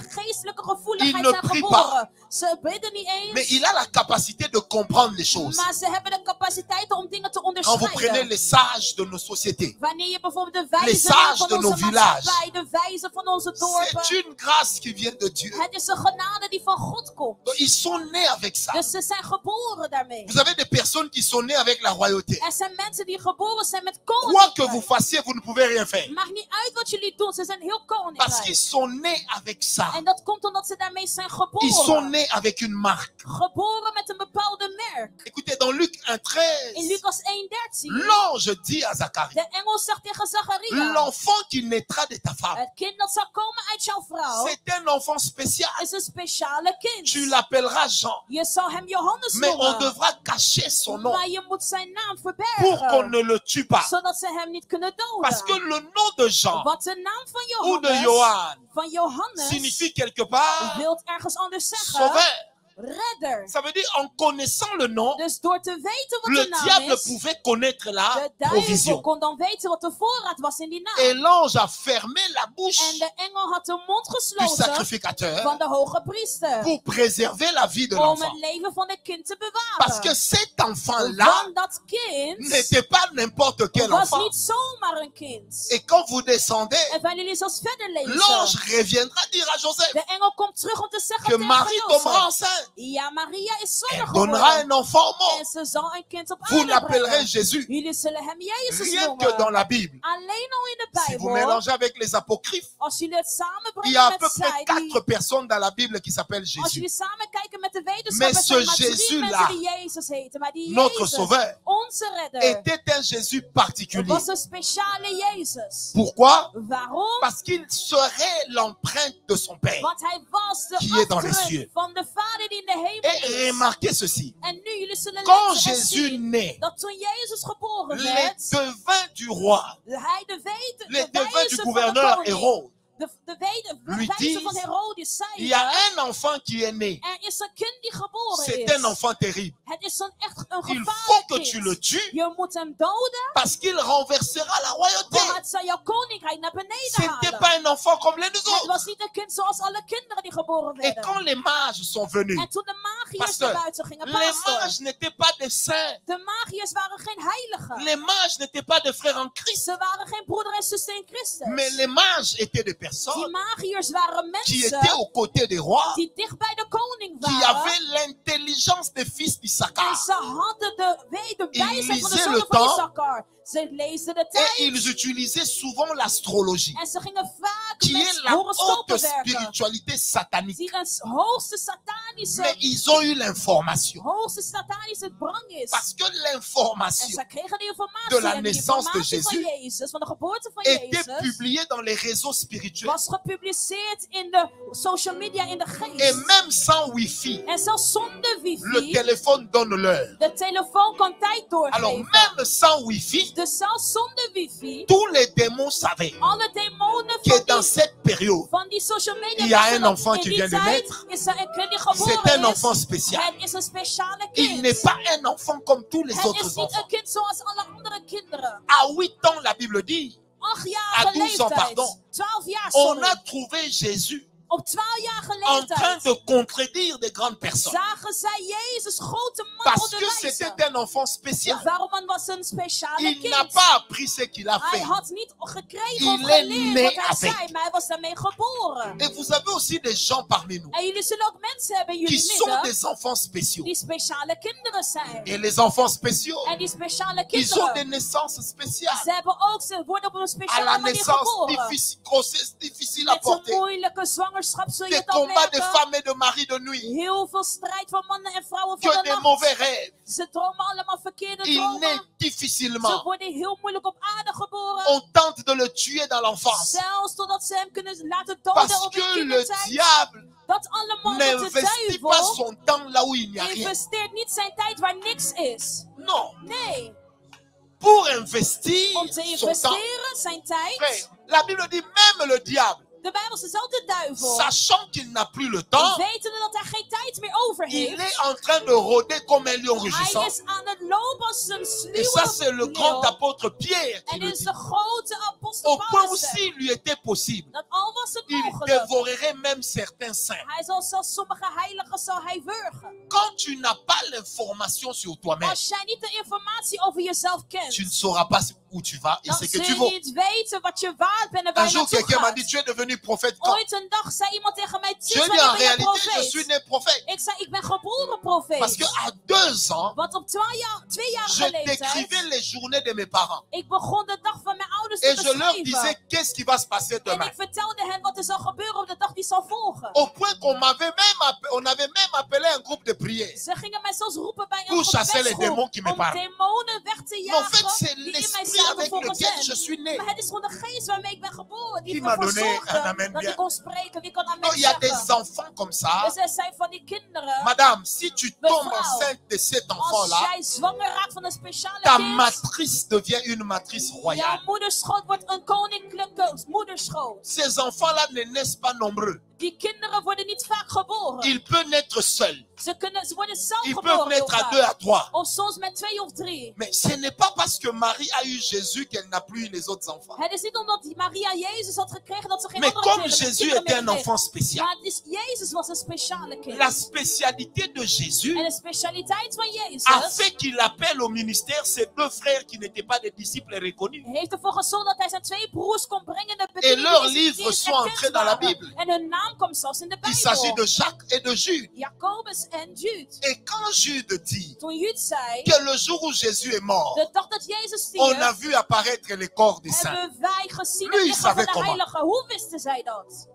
geestelijke Il gevoeligheid ne zijn prie geboren. Ze bidden niet eens. Mais il a la capacité de comprendre les choses. Maar ze hebben de capaciteit om dingen te Quand vous prenez onderscheiden. les sages de nos sociétés, Wanneer je bijvoorbeeld de les wijzen sages van de nos onze villages. maatschappij, de wijzen van onze dorpen. c'est une grâce qui vient de Dieu. Het is een genade die van God komt. Donc, ils sont nés avec ça. Dus ze zijn geboren daarmee. Vous avez des personnes qui sont nées avec la royauté. Er zijn mensen die geboren zijn met Quoi que koninkrijk. vous fassiez, vous ne pouvez rien faire. Maakt niet uit wat jullie doen, ze zijn heel Parce qu'ils koninkrijk. sont nés avec ça. En dat komt omdat ze daarmee zijn Ils sont geboren. nés avec une marque. Geboren met een bepaalde merk. Écoutez, dans Luc In 1,13, Lucas 1:13. l'ange dit à Zacharie, De engel zegt tegen Zacharia. l'enfant qui naîtra de ta femme, Het kind dat zal komen uit jouw vrouw c'est un enfant spécial. is een speciale kind. Tu l'appelleras Jean. Je zal hem Johannes Mais on noemen. devra cacher son nom Maar je moet zijn naam pour qu'on verbergen. ne le tue pas. Zodat ze hem niet kunnen Parce que doden. le nom de Jean Want de naam van ou de Johannes, Johan signifie quelque part wil ergens anders zeggen. sauveur. Redder. Ça veut dire en connaissant le nom, Dus door te weten wat le de naam diable is, pouvait connaître la de duivel provision. kon dan weten wat de voorraad was in die naam. Et l'ange a fermé la bouche En de engel had de mond du gesloten sacrificateur van de hoge priester. pour préserver la vie de Om l'enfant. het leven van het kind te Parce que bewaren. cet enfant-là Want dat kind n'était pas n'importe quel was enfant. niet zomaar een kind. Et quand vous descendez, En wanneer jullie zelfs verder l'ange lezen. reviendra dire à Joseph De engel komt terug om te zeggen que tegen Marie tombera Jozef. enceinte. Ja, Maria is Elle zwanger donnera geworden. un enfant au En monde. ze zal een kind op Vous aarde l'appellerez brengen. Jésus. Jullie zullen hem Jezus Rien que dans noemen. la Bible. Alleen al in de Si vous Bijbel. mélangez avec les apocryphes, Als jullie het il y a samenbrengen à met peu près zij 4 die... personnes dans la Bible qui s'appellent Als Jésus. jullie samen kijken met de Mais wetenschappers, ce zijn maar 3 Jésus-là, mensen die Jezus heten. Maar die notre Jezus, sauveur, onze redder, était un Jésus het particulier. was een speciale Jezus. Pourquoi? Waarom? Parce qu'il serait l'empreinte de son Père. Want hij was de Qui est dans les afdruk cieux. van de Vader die in de hemel Et is. remarquez ceci. En nu, jullie zullen Quand lezen en Jésus zien naît, dat toen Jezus geboren les werd, devins du roi, hij les de devins du wijze van de gouverneur koning, Hérode, de lui wijze disent, van Herodes il y a zeiden, un enfant qui est né. er is een kind die geboren C'est is. un enfant terrible. Het is echt een Il faut gevaarlijk que tu le kind. tues Je moet hem doden, parce qu'il renversera la royauté. want het zal jouw koninkrijk naar beneden C'était halen. pas un enfant comme les Het autres. was niet een kind zoals alle kinderen die geboren Et quand werden. les mages sont venus, En toen de magiërs Pasteur, naar buiten gingen, les pastor, mages n'étaient pas des saints. de magiërs waren geen heiligen. Les mages n'étaient pas des frères en Christ. Ze waren geen broeder en zuster in Christus. Mais les mages étaient des Die personnes magiërs waren qui mensen étaient aux côtés des rois, die dicht bij de koning qui waren. avaient l'intelligence des fils En d'Issachar. ze hadden de wijsheid van de lisaient zonen le van temps. Issachar. Ze lezen de Et tijd. ils utilisaient souvent l'astrologie, En ze gingen vaak qui est met la haute horoscopen werken. spiritualité satanique. Die een hoogste satanische, Mais ils ont eu l'information. hoogste satanische drang is. Parce que En l'information ze kregen die informatie. de la en die naissance de informatie van Jésus Jezus, van de geboorte van était Jezus, publiée dans les réseaux spirituels. was gepubliceerd in de social media in de Et geest. même sans wifi, En zelfs zonder le wifi, téléphone donne l'heure. de telefoon kan tijd Alors doorgeven. même sans wifi, Dus zelfs zonder wifi, tous les démons savaient alle demonen que dans cette période, van die social media il y a wisten un dat enfant in qui die vient de tijd naître. is er een kind die c'est geboren un is. enfant spécial. Het is een speciale Il kind. n'est pas un enfant comme tous les Het autres is niet enfants. een kind zoals alle andere kinderen. À 8 ans, la Bible dit, 8 À jaar 12 ans, leeftijd. pardon. 12 jaar, on sorry. a trouvé Jésus Op 12-jarige en train leeftijd de contredire des grandes personnes. zagen zij Jezus grote mannen Parce que onderwijzen. c'était un enfant spécial. Waarom was een speciale Il n'a kind? pas appris ce qu'il a Hij fait. had niet gekregen Il of est geleerd né wat hij avec. zei, maar hij was daarmee geboren. Et vous avez aussi des gens parmi nous En jullie zullen ook mensen hebben in qui jullie sont midden des enfants spéciaux. die speciale kinderen zijn. Et les enfants spéciaux, En die speciale ils ont des kinderen, naissances spéciales. ze worden op een À speciale la manier naissance, geboren. grossesse difficile à Met een porter. moeilijke zwangerschap zul je Des het ook combats de merken. femmes et de maris de nuit. Heel veel strijd van mannen en vrouwen van Que de des nacht. mauvais rêves. Ze dromen allemaal verkeerde Il naît dromen. Ze difficilement. worden heel moeilijk op aarde geboren. On tente de le tuer dans l'enfance. Zelfs totdat ze hem kunnen laten doden Parce op de que le kindertijd. diable Dat allemaal met de n'investit pas duivel son temps là où il n'y a rien. investeert niet zijn tijd waar niks is. Non. Nee, Pour investir om te son temps. investeren zijn Frère, tijd. la Bible dit même le diable, De Bijbel zegt zelf de duivel. sachant qu'il n'a plus le temps, Wetende dat hij geen tijd meer over il heeft. est en train de rôder comme un lion rugissant. Hij is aan het lopen als een Et ça, c'est le sluwe grand leeuw. apôtre Pierre qui En le dit is dit. de grote apostel Au point où Paulus zegt s'il lui était possible, dat al was het il mogelijk, dévorerait même certains saints. hij zal zelfs sommige heiligen zal hij wurgen. Quand tu n'as pas l'information sur toi-même, Als jij niet de informatie over jezelf kent, tu ne sauras pas où tu vas et dan ce que zul tu je vaux. niet weten wat je waard bent en waar Un je jour, naartoe quelqu'un m'a gaat. dit, tu es devenu prophète quand? Ooit een dag zei iemand tegen mij, Je sinds dis, en wanneer ben je réalité, je suis profeet? né prophète. Ik zei, ik ben geboren Parce profeet. qu'à 2 ans, Want op 2-jarige je leeftijd, décrivais les journées de mes parents. ik begon de dag van mijn ouders Et te je leur disais beschrijven. qu'est-ce qui va se passer En demain. ik vertelde hen wat er zal gebeuren op de dag die zal volgen. Au point qu'on on avait même appelé un groupe de prière. Ze gingen mij zelfs roepen bij Pour een chasser les démons gebedsgroep qui me om parlent. demonen weg te Mais en fait, jagen c'est die in mij l'esprit zaten avec volgens lequel je hen. suis né. Maar het is gewoon de geest waarmee ik ben geboren. Die Qui m'a ervoor donné un zorgde amen dat bien. ik kon spreken. Wie kan Non, amen il y a des zeggen? enfants comme ça. Dus er zijn van die kinderen. Madame, si tu tombes Mevrouw, enceinte de cet Als enfant-là, jij zwanger raakt van een speciale ta kind, matrice devient une matrice jouw royale. moederschoot wordt een koninklijke moederschoot. Ces enfants-là ne naissent pas nombreux. Die kinderen worden niet vaak geboren. Ils peuvent naître seuls. Ze worden zelf Ils peuvent geboren. heel naître à vaak. 2 à 3. Of soms met 2 of 3. Mais ce n'est pas parce que Marie a eu Jésus qu'elle n'a plus eu les autres enfants. Het is niet omdat Maria Jezus had gekregen dat ze geen Mais andere comme Jésus kinderen était un meer enfant kreeg. spécial, Maar het is, Jezus was een speciale kind. la spécialité de Jésus En de specialiteit van Jezus a fait qu'il appelle au ministère ses 2 frères qui n'étaient pas des disciples reconnus. heeft ervoor gezorgd dat hij zijn 2 broers kon brengen in de Et bediening leurs die livres sont erkend entrés dans la waren. Bible. En hun naam komt zelfs in de Il s'agit Bijbel. de Jacques et de Jude. Jacobus en Jude. Et quand Jude dit Toen Jude zei, que le jour où Jésus est mort, de dag dat Jezus on a stierf, vu apparaître les corps des saints. hebben wij gezien Lui, het il lichaam van savait de comment. heiligen. Hoe wisten zij dat?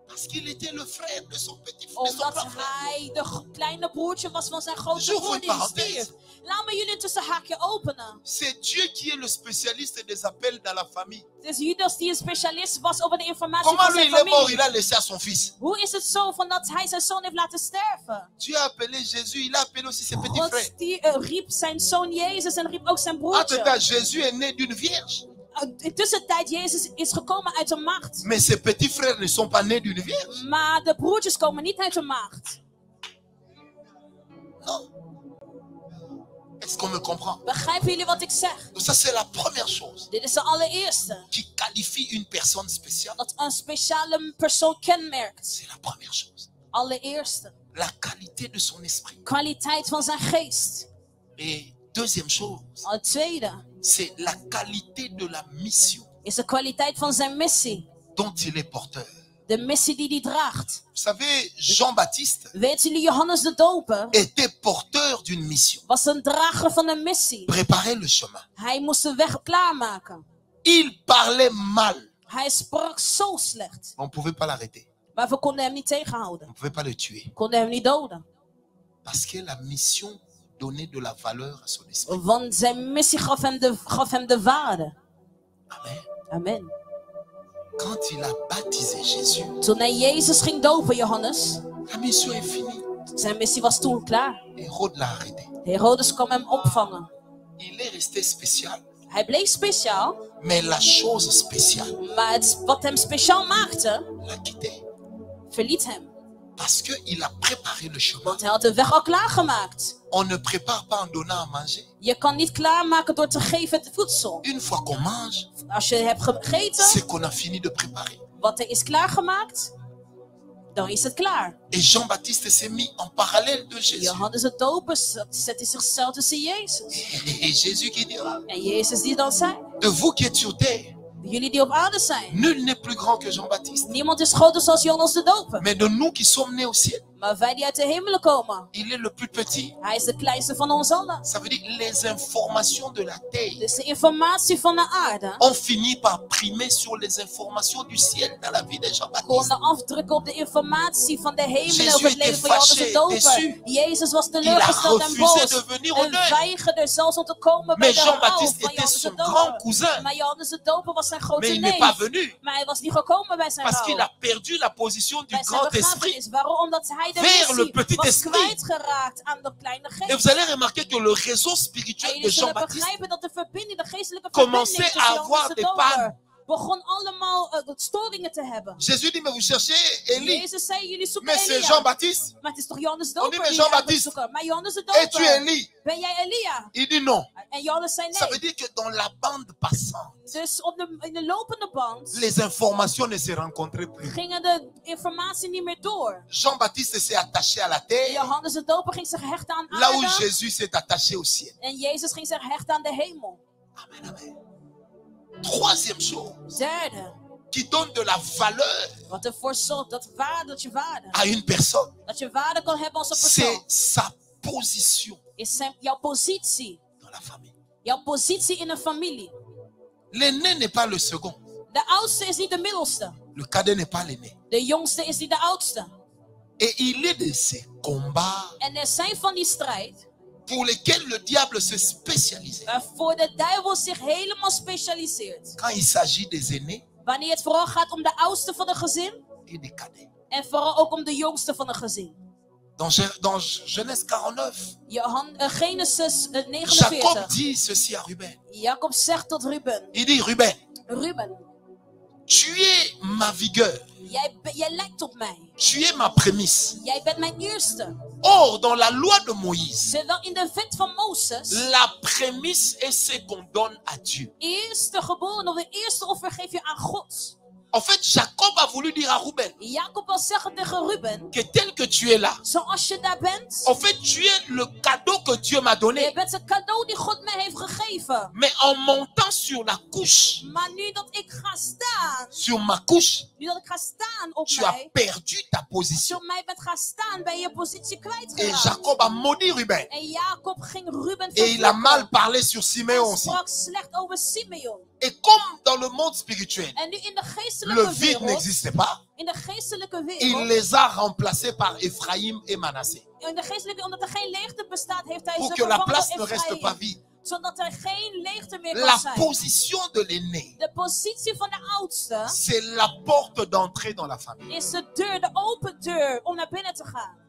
Parce qu'il était le frère de son petit de son Omdat grand frère. hij de kleine broertje was van zijn grote J'ouvre broer une die parenthèse. stierf. Laat me jullie tussen haakje openen. C'est Dieu qui est le spécialiste des appels dans la famille. Dus Judas die een specialist was over de informatie Comment van lui zijn il est mort, familie. il a laissé à son fils. Hoe is het zo van dat hij zijn zoon heeft laten sterven? Dieu a appelé Jésus, il a appelé aussi ses petits God frères. riep zijn zoon Jezus en riep ook zijn Entre-temps, broertje. Jésus est né d'une vierge. In de tussentijd, Jezus is gekomen uit een maagd. Mais ses petits frères ne sont pas nés d'une vierge. Maar de broertjes komen niet uit een maagd. Non. Est-ce qu'on me comprend? Begrijpen jullie wat ik zeg? Donc ça, c'est la première chose Dit is de allereerste. qui qualifie une personne spéciale. Dat een speciale persoon kenmerkt. C'est la première chose. Allereerste. La qualité de son esprit. Kwaliteit van zijn geest. Et deuxième chose, Al tweede c'est la qualité de la mission is de kwaliteit van zijn missie. dont il est porteur. De missie die hij draagt. Vous savez, Jean-Baptiste Weten jullie, Johannes de Doper était porteur d'une mission. was een drager van een missie. Préparer le chemin. Hij moest de weg klaarmaken. Il parlait mal. Hij sprak zo slecht. On ne pouvait pas l'arrêter. Maar we konden hem niet On tegenhouden. ne pouvait pas le tuer. We konden hem niet doden. Parce que la mission donnait de la valeur à son esprit. Want zijn missie gaf hem de waarde. Amen. Amen. Quand il a baptisé Jésus, Toen hij Jezus ging dopen, Johannes, la mission est finie. zijn missie was toen klaar. Hérode l'a arrêté. Herodes kwam hem opvangen. Il est resté spécial. Hij bleef speciaal, Mais la chose spéciale maar wat hem speciaal maakte, l'a quitté. verliet hem. Parce qu'il a préparé le chemin. Want hij had de weg al klaargemaakt. On ne prépare pas en donnant à manger. Je kan niet klaarmaken door te geven het voedsel. Une fois qu'on mange, Als je hebt gegeten, c'est qu'on a fini de préparer. wat er is klaargemaakt, dan is het klaar. Et Jean-Baptiste s'est mis en parallèle de Jésus. Johannes de Doper zette zichzelf tussen Jezus. Et Jésus qui dira, En Jezus die dan zei, de vous qui êtes sur terre, jullie die op aarde zijn. nul n'est plus grand que Jean-Baptiste. Niemand is groter zoals Johannes de Doper. Mais de nous qui sommes nés au ciel, Maar wij die uit de hemelen komen, il est le plus petit. hij is de kleinste van ons allen. Ça veut dire les informations de la terre Dus de informatie van de aarde ont fini par primer sur les informations du ciel dans la vie de Jean-Baptiste. konden afdrukken op de informatie van de hemelen Jésus over het était leven van Johannes de fâché, Doper. déçu. Jezus was Il a teleurgesteld en refusé boos. de venir au En deuil. weigerde zelfs om te komen bij Mais de rouw Jean-Baptiste van était Johannes son de grand Doper. cousin. Maar Johannes de Doper was zijn grote Mais il n'est pas neef. venu Maar hij was niet gekomen bij zijn parce rouw. qu'il a perdu la position du Bij zijn grand esprit. begrafenis. Waarom? Omdat hij de Vers le missie petit was esprit. kwijtgeraakt aan de kleine Et geest. vous allez remarquer que le réseau En spirituel de jullie zullen Jean-Baptiste begrijpen dat de verbinding, de geestelijke commençait verbinding à tussen avoir Johannes de des Doper pannes. begon allemaal storingen te hebben. Jésus dit, mais vous cherchez Élie. Jezus zei, jullie zoeken Mais c'est Elia. Jean-Baptiste. Maar het is toch Johannes de On dit, Doper mais die je uit moet Jean-Baptiste, zoeken. Maar Johannes de Es-tu Doper, Élie? ben jij Elia? Il dit non. En Johannes zei Ça veut nee. dire que dans la bande passante, Dus in de lopende band les informations ne se rencontraient plus. gingen de informatie niet meer door. Jean-Baptiste s'est attaché à la En terre, Johannes de Doper ging zich hechten aan là où aarde. Jésus s'est attaché au ciel. En Jezus ging zich hechten aan de hemel. Amen, amen. Troisième chose Derde, qui donne de la valeur wat ervoor zorgt dat je waarde, à une personne, dat je waarde kan hebben als een c'est persoon, sa position is jouw positie. dans la famille. Jouw positie in een familie. L'aîné n'est pas le second. De oudste is niet de middelste. Le cadet n'est pas l'aîné. De jongste is niet de oudste. Et il est de ces combats En er zijn van die strijd pour lesquels le diable se spécialise. waarvoor de duivel zich helemaal specialiseert. Quand il s'agit des aînés Wanneer het vooral gaat om de oudste van een gezin et des cadets. en vooral ook om de jongste van een gezin. Dans Genèse 49, Genesis Jacob 49. dit ceci à Ruben. Jacob zegt tot Ruben. Il dit, Ruben, Ruben, tu es ma vigueur. jij lijkt op mij. Tu es ma prémisse. Jij bent mijn eerste. Or, dans la loi de Moïse, Terwijl in de wet van Mozes, la prémisse est ce qu'on donne à Dieu. eerste geboren of de eerste offer geef je aan God. En fait, Jacob a voulu dire à Ruben Jacob wil zeggen tegen Ruben, que tel que tu es là, zoals je daar bent, en fait, tu es le cadeau que Dieu m'a je donné. bent een cadeau die God mij heeft gegeven. Mais en montant sur la couche, Maar nu dat ik ga staan, sur ma couche, op tu as mij, perdu ta als je position. op mij bent gaan staan, ben je positie Et kwijtgeraakt. Jacob a maudit Ruben. En Jacob ging Ruben Et il a mal vervloeken. parlé sur Simeon Hij aussi. sprak slecht over Simeon. Et comme dans le monde spirituel, En nu in de le geestelijke vide wereld, n'existait pas, in de geestelijke il wereld, les a remplacés par Ephraïm et Manassé. in de geestelijke, omdat er geen leegte bestaat, heeft hij Pour ze que la vervangen place door ne reste pas Ephraim. vide. Zodat er geen leegte meer kan La zijn. position de l'aîné, De positie van de oudste c'est la porte d'entrée dans la famille. is de deur, de open deur om naar binnen te gaan.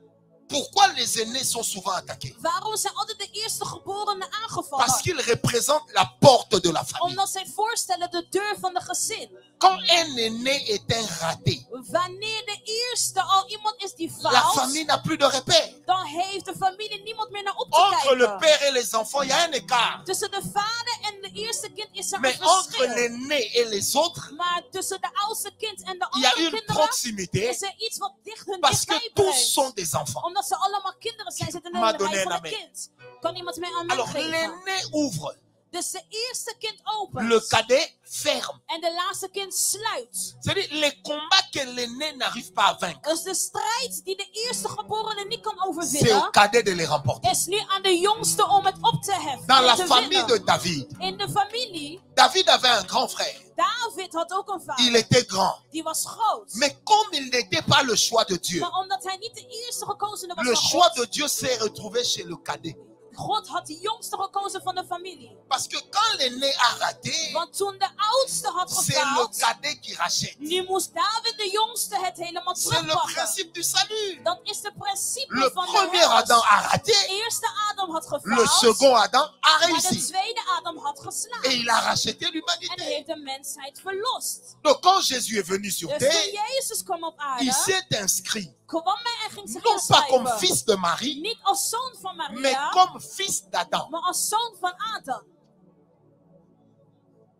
Pourquoi les aînés sont souvent attaqués? Waarom zijn altijd de eerste geborenen aangevallen? Parce qu'ils représentent la porte de la famille. Omdat zij voorstellen de deur van de gezin. Quand un aîné est un raté, Wanneer de eerste al iemand is die la faalt, famille n'a plus de repère. dan heeft de familie niemand meer naar op te Entre le kijken. père et les enfants, il y a un écart. Tussen de vader en de eerste kind is er Mais een entre verschil. l'aîné et les autres, Maar tussen de oudste kind en de il y a andere une kinderen proximité is er iets wat hun parce que dichtbij tous brengt. sont des enfants. Omdat ze allemaal kinderen zijn, zitten in Ma de donné rij un van een amen. kind. Kan iemand mij aan mij Alors geven? l'aîné ouvre, Dus de eerste kind opent. le cadet ferme. En de laatste kind sluit. C'est-à-dire les combats que l'aîné n'arrive pas à vaincre, Dus de strijd die de eerste geborene niet kan c'est au overwinnen, cadet de les remporter. is nu aan de jongste om het op te heffen. Dans en la te famille winnen. de David, In de familie, David avait un grand frère. David had ook een vader. Il était grand. Die was groot. Mais comme il n'était pas le choix de Dieu, Maar omdat hij niet de eerste gekozene was le van choix God, de Dieu s'est retrouvé chez le cadet. God had de jongste gekozen van de familie. Parce que quand l'aîné a raté, Want toen de oudste had c'est le gefaald, cadet qui rachète. nu moest David de jongste het helemaal C'est le terugpakken. principe du salut. Dat is het principe Le van de premier hels. Adam a raté, De eerste Adam had le gefaald, second Adam a maar de réussi. tweede Adam had Et geslaagd. il a racheté En l'humanité. heeft de mensheid verlost. Donc quand Jésus est venu sur Dus toen terre, Jezus kwam op il aarde, s'est inscrit, kwam hij en ging zich non pas comme inschrijven. fils de Marie, Niet als zoon van mais Maria, comme fils d'Adam. maar als zoon van Adam.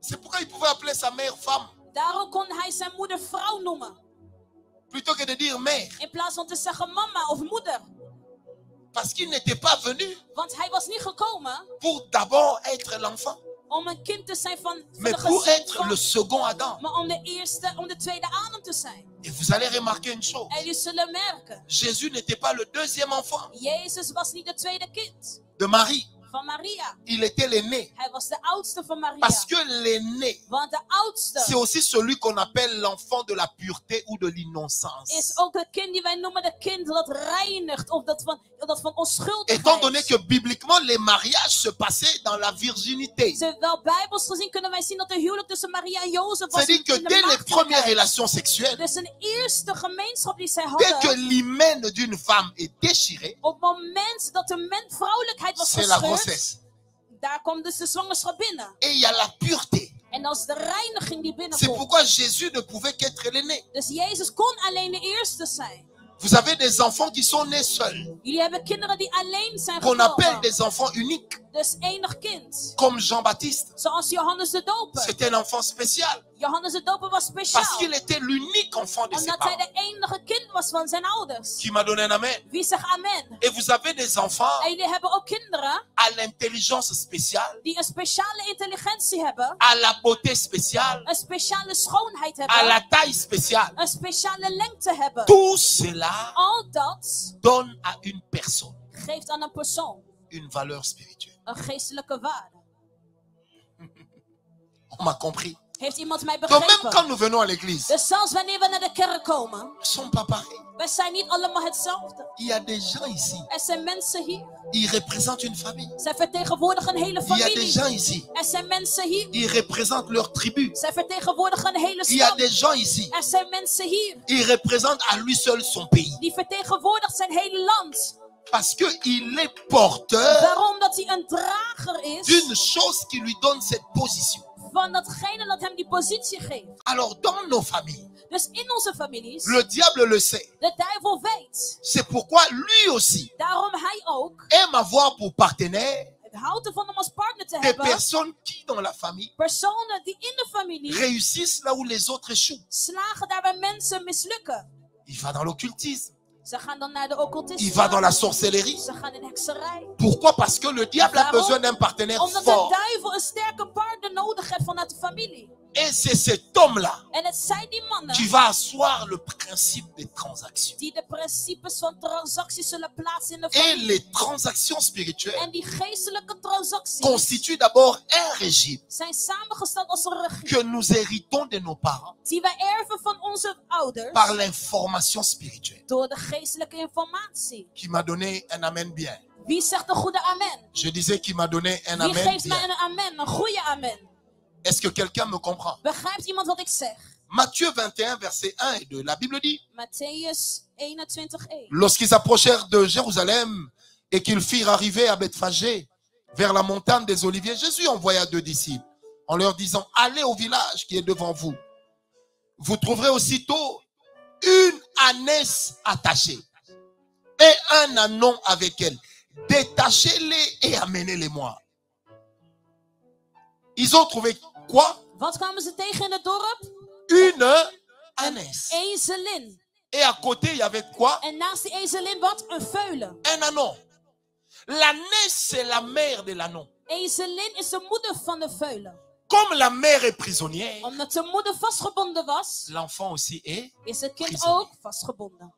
C'est pourquoi il pouvait appeler sa mère femme. Daarom kon hij zijn moeder vrouw noemen. plutôt que de dire mère. In plaats van te zeggen mama of moeder. Parce qu'il n'était pas venu Want hij was niet gekomen pour d'abord être l'enfant, om een kind te zijn van mais de pour gezin être van, le second Adam. maar om de tweede Adam te zijn. Et vous allez remarquer une chose. En jullie zullen merken, Jésus n'était pas le deuxième enfant Jezus was niet de tweede kind de Marie. van Maria. Il était l'aîné. Hij was de oudste van Maria. Parce que l'aîné, Want de oudste c'est aussi celui qu'on appelle l'enfant de la pureté ou de is l'innocence. ook het kind die wij noemen de kind dat reinigt of dat van onschuldigheid. Étant donné que bibliquement les mariages se passaient dans la virginité. Terwijl bijbels gezien kunnen wij zien dat de huwelijk tussen Maria en Jozef was C'est-à-dire que in de dès les premières maagdelijkheid. relations sexuelles, Dus een eerste gemeenschap die zij dès que hadden, l'hymen d'une femme est déchiré, op het moment dat de vrouwelijkheid was c'est la gescheurd, grossesse. daar komt dus de zwangerschap binnen. Et il y a la pureté. En dat is de reiniging die C'est binnenkomt. pourquoi Jésus ne pouvait qu'être l'aîné. Dus Jezus kon alleen de eerste zijn. Vous avez des enfants qui sont nés seuls, Jullie hebben kinderen die alleen zijn qu'on appelle geboren. des enfants uniques, Dus enig kind. comme Jean-Baptiste. Zoals Johannes de Doper. C'était un enfant spécial, Johannes de Doper was parce speciaal. qu'il était l'unique enfant de ses Omdat hij parents. de enige kind was van zijn ouders. Qui m'a donné un amen. Wie zegt amen? Et vous avez des enfants En jullie hebben ook kinderen à l'intelligence spéciale, die een speciale intelligentie hebben. à la beauté spéciale, Een speciale schoonheid à hebben. la taille spéciale. Een speciale lengte hebben. Tout cela Al dat donne à une personne geeft aan een persoon une valeur spirituelle. een geestelijke waarde. On m'a compris. Heeft iemand mij Donc même begrepen? quand nous venons à l'église, Dus zelfs wanneer we naar de kerk komen, nous ne sommes pas pareils. wij zijn niet allemaal hetzelfde. Il y a des gens ici, Er zijn mensen hier. ils représentent une famille. Zij vertegenwoordigen een hele Il y a des familie. gens ici, Er zijn mensen hier. ils représentent leur tribu. Zij vertegenwoordigen een hele Il y a stam. des gens ici, Er zijn mensen hier. ils représentent à lui seul son pays. Die vertegenwoordigt zijn hele land. Parce qu'il est porteur Waarom? Dat hij een drager is d'une chose qui lui donne cette position. van datgene dat hem die positie geeft. Alors dans nos familles, Dus in onze families, le diable le sait. de duivel weet. C'est pourquoi lui aussi Daarom hij ook aime avoir pour partenaire het houdt ervan om als partner te des hebben personnes qui dans la famille personen die in de familie réussissent là où les autres échouent. slagen daar waar mensen mislukken. Il va dans l'occultisme, Ze gaan dan naar de il va occultisme. dans la sorcellerie. Ze gaan in hekserij. Pourquoi? Parce que le diable a Waarom? besoin d'un partenaire Omdat de fort. duivel een sterke partner nodig heeft vanuit de familie. Et c'est cet homme-là En het zijn die mannen qui va asseoir le principe des transactions. die de principes van transacties zullen plaatsen in de Et familie. les transactions spirituelles En die geestelijke transacties constituent d'abord un régime zijn samengesteld als een regie. que nous héritons de nos parents Die wij erven van onze ouders par l'information spirituelle. door de geestelijke informatie. Qui m'a donné un amen bien. Wie zegt een goede amen? Je disais qu'il m'a donné un Wie amen geeft mij bien. een amen? Een goede amen. Est-ce que quelqu'un me comprend? Begrijpt iemand wat ik zeg? Matthieu 21, verset 1 et 2. La Bible dit, Matthäus 21:1. lorsqu'ils approchèrent de Jérusalem et qu'ils firent arriver à Bethphagée, vers la montagne des Oliviers, Jésus envoya 2 disciples en leur disant, allez au village qui est devant vous. Vous trouverez aussitôt une ânesse attachée et un ânon avec elle. Détachez-les et amenez-les-moi. Ils ont trouvé quoi? Wat kwamen ze tegen in het dorp? Une ânesse. Ezelin. Et à côté, il y avait quoi? En naast die ezelin wat? Een veulen. Un ânon. L'ânesse, c'est la mère de l'ânon. Ezelin is de moeder van de veulen. Comme la mère est prisonnière, Omdat de moeder vastgebonden was, l'enfant aussi est. is het kind prisonnier. ook vastgebonden.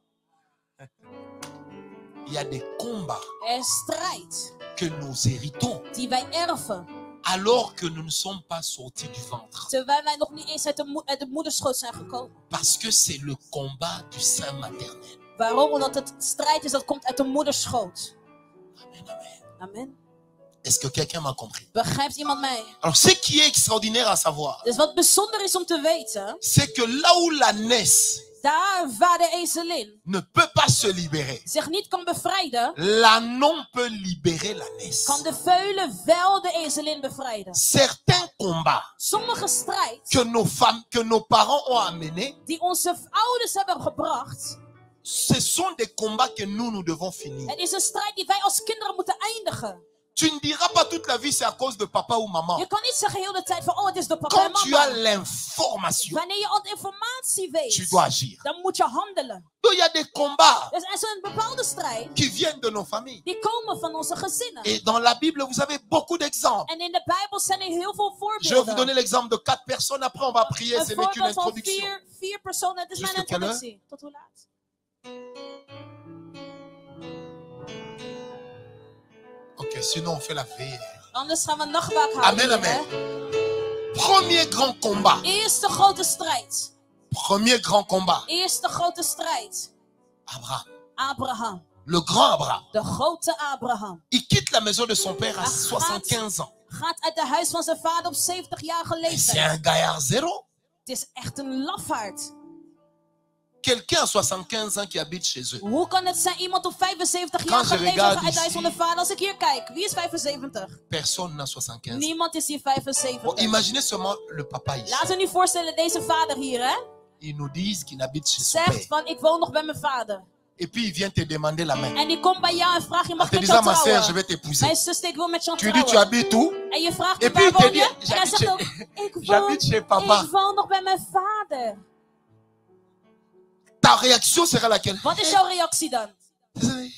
Il y a des combats Er is strijd que nous héritons die wij erven, alors que nous ne sommes pas sortis du ventre. terwijl wij nog niet eens uit de moederschoot zijn gekomen. Parce que c'est le combat du sein maternel. Waarom? Omdat het strijd is dat komt uit de moederschoot. Amen, amen. Amen. Est-ce que quelqu'un m'a compris? Begrijpt iemand mij? Alors, ce qui est extraordinaire à savoir, Dus wat bijzonder is om te weten, c'est que là où l'ânesse daar waar de ezelin ne peut pas se libérer, zich niet kan bevrijden, l'ânon peut libérer l'ânesse. kan de veulen wel de ezelin bevrijden. Certains combats Sommige strijd que nos parents ont amenés, die onze ouders hebben gebracht, ce sont des combats que nous devons finir. het is een strijd die wij als kinderen moeten eindigen. Tu ne diras pas toute la vie c'est à cause de papa ou maman. Je kan niet zeggen heel de tijd van, oh, het is door papa en Quand tu as mama. l'information, Wanneer je al de informatie tu weet, dois agir. dan moet je handelen. Donc il y a des combats Dus er is een bepaalde strijd, qui viennent de nos familles. die komen van onze gezinnen. Et dans la Bible, vous avez beaucoup d'exemples. En in de Bijbel zijn er heel veel Je vais vous donner voorbeelden. l'exemple de 4 personnes. Après, on va prier. Een Ce n'est qu'une voorbeeld van introduction. vier personen. Het is Jusqu'à mijn quelle introductie. Tot hoe laat? Ok, sinon on fait la veille. Anders gaan we nachtwaak houden. Amen, hier, amen. hè? Premier grand combat. Eerste grote strijd. Premier grand combat. Eerste grote strijd. Abraham. Abraham. Le grand Abraham. De grote Abraham. Il quitte la maison de son père à 75 ans. Gaat uit het huis van zijn vader op 70-jarige Et c'est leeftijd. un gaillard zéro. Het is echt een lafaard. Quelqu'un à 75 ans qui habite chez eux. Hoe kan het zijn iemand op 75-jarige Quand je leeftijd regarde gaat uit het huis van de ici- vader? Als ik hier kijk, wie is 75? Personne n'a 75 ans. Niemand is hier Bon, 75. imaginez seulement le papa ici. Laten we nu voorstellen, deze vader hier, hè? Ils nous disent qu'il habite chez son Zegt père. van, ik woon nog bij mijn vader. Et puis il vient te demander la main. En die komt bij jou en vraagt je, En mag te ik met jou disant, ma soeur, je trouwen? vais t'épouser. Mijn zuster, ik wil met jou Tu lui dis, tu trouwen. habites où? En je vraagt Et hem, puis waar il te woon dit, je? En hij zegt ook, j'habite chez papa. ik woon nog bij mijn vader. Ta réaction sera laquelle? Wat is jouw reactie dan? Tu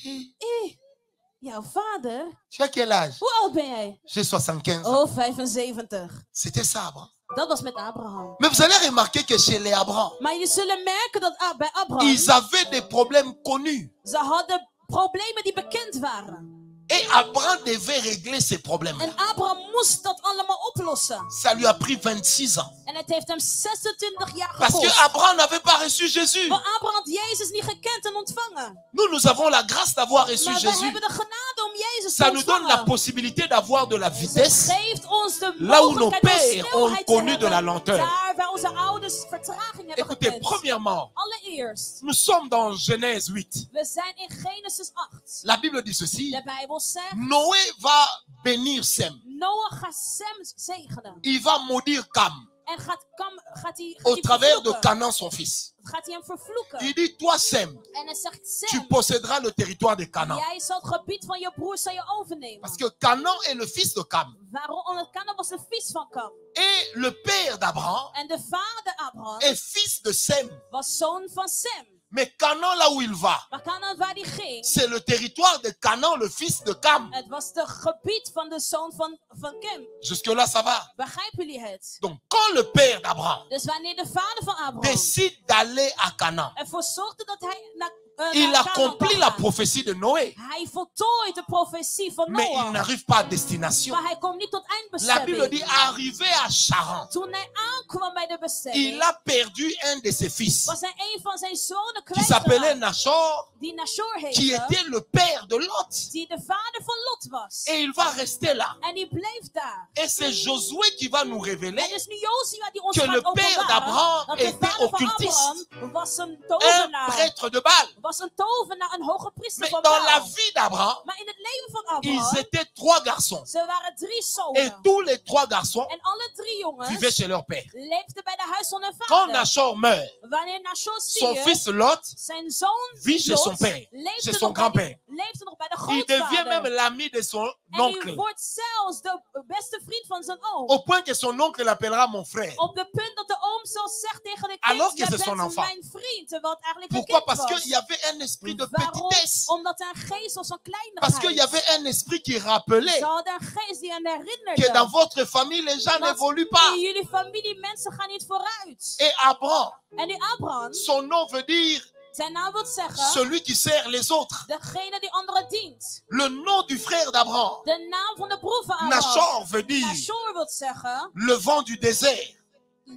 Jouw vader? as quel âge? Hoe oud ben jij? J'ai 75 ans. Oh, 75. C'était ça, Abraham. Dat was met Abraham. Mais vous allez remarquer que chez les Abraham, Maar je zullen merken dat bij Abraham, ils avaient des problèmes connus. ze hadden problemen die bekend waren. Et Abraham devait régler ces problèmes. En Abraham moest dat allemaal oplossen. Ça lui a pris 26 ans. En het heeft hem 26 jaar Parce que gekost. Abraham n'avait pas reçu Jésus. Want Abraham had Jezus niet gekend en ontvangen. Nous avons la grâce d'avoir reçu Maar we Jésus. hebben de genade om Jezus te Ça nous donne la ontvangen. possibilité d'avoir de la Het vitesse geeft ons de là où nos mogelijkheid om pères ont snelheid te connu de la hebben. lenteur. Daar waar onze ouders vertraging hebben Écoutez, gekend. premièrement, Allereerst, nous sommes dans Genèse 8. we zijn in Genesis 8. La Bible dit ceci. De Bijbel zegt, Noé va bénir Sem. Noah gaat Sem zegenen. Il va maudire Cam En gaat hij au travers de vervloeken. Canaan, son fils. Gaat hij hem vervloeken. Il dit, toi Sem, En hij zegt, tu Sem, posséderas le territoire de Canaan. jij zal het gebied van je broer zal je overnemen. Parce que Canaan est le fils de Cam. Waarom? Omdat Canaan was een vis van Kam. Et le père d'Abraham En de vader Abraham est fils de Sem. was zoon van Sem. Mais Canaan, là où il va, Maar Canaan waar hij ging, c'est le territoire de Canaan, le fils de Cam. het was het gebied van de zoon van Kim. Jusque-là, ça va. Begrijpen jullie het? Donc, quand le père d'Abraham Dus wanneer de vader van Abraham décide d'aller à Canaan, ervoor zorgde dat hij naar il naar Canaan accomplit kon la gaan. prophétie de Noé. Hij voltooit de profetie van Mais il Noah. n'arrive pas à destination. Maar hij komt niet tot La Bible eindbestemming. dit, arrivé à Charan, Toen hij aankwam bij de il bestemming, a perdu un de ses fils was hij een van zijn zonen qui s'appelait kwijtgeraakt. Nachor, Die Nashor qui heette. était le père de Lot. Die de vader van Lot was. Et il va rester là. En die bleef daar. Et c'est Josué qui va nous En révéler dus nu Jozua die ons que gaat le père d'Abraham openbaren dat de était vader van occultiste. Abraham was een un tovenaar. prêtre de Baal. Was een tovenaar, een hoge priester Mais van dans la Baal. vie d'Abraham, Maar in het leven van ils Abraham, étaient 3 garçons. ze waren 3 Et zonen. tous les 3 garçons En alle 3 jongens vivaient chez leur père. leefden bij de huis van hun Quand vader. Nachor meurt, Wanneer Nashor son stierf, fils Lot zijn zoon vit chez Lot son père, leefde chez nog son bij grand-père. leefde nog bij de Il devient même grootvader. l'ami de son En hij oncle. wordt zelfs de beste vriend van zijn oom. Au point que son oncle l'appellera mon frère. Op de punt dat de oom zelfs zegt tegen de Alors kind, que jij c'est son bent enfant. mijn vriend, terwijl het eigenlijk een Pourquoi? kind Parce was. qu'il y avait un esprit de Waarom? petitesse. Omdat er een geest was van Parce qu'il y kleinigheid. avait un esprit qui rappelait Ze hadden een geest die hen que herinnerde. dans votre famille, les gens Want n'évoluent pas. in jullie familie, mensen gaan niet vooruit. Et Abraham, En die Abraham, son nom veut dire zijn naam wil zeggen, celui qui sert les autres. degene die anderen dient. Le nom du frère d'Abraham, De naam van de broer van Abraham. Nachor, veut dire Nashor wil zeggen, le vent du désert.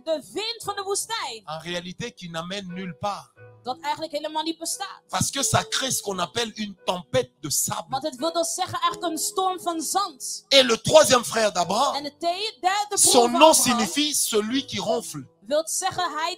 de wind van de woestijn. En réalité, qui n'amène nulle part. Dat eigenlijk helemaal niet bestaat. Parce que ça crée ce qu'on appelle une tempête de sable. Want het wil dus zeggen eigenlijk een storm van zand. Et le troisième frère d'Abraham, En de derde broer son van nom Abraham, signifie celui qui ronfle. Wilt zeggen, hij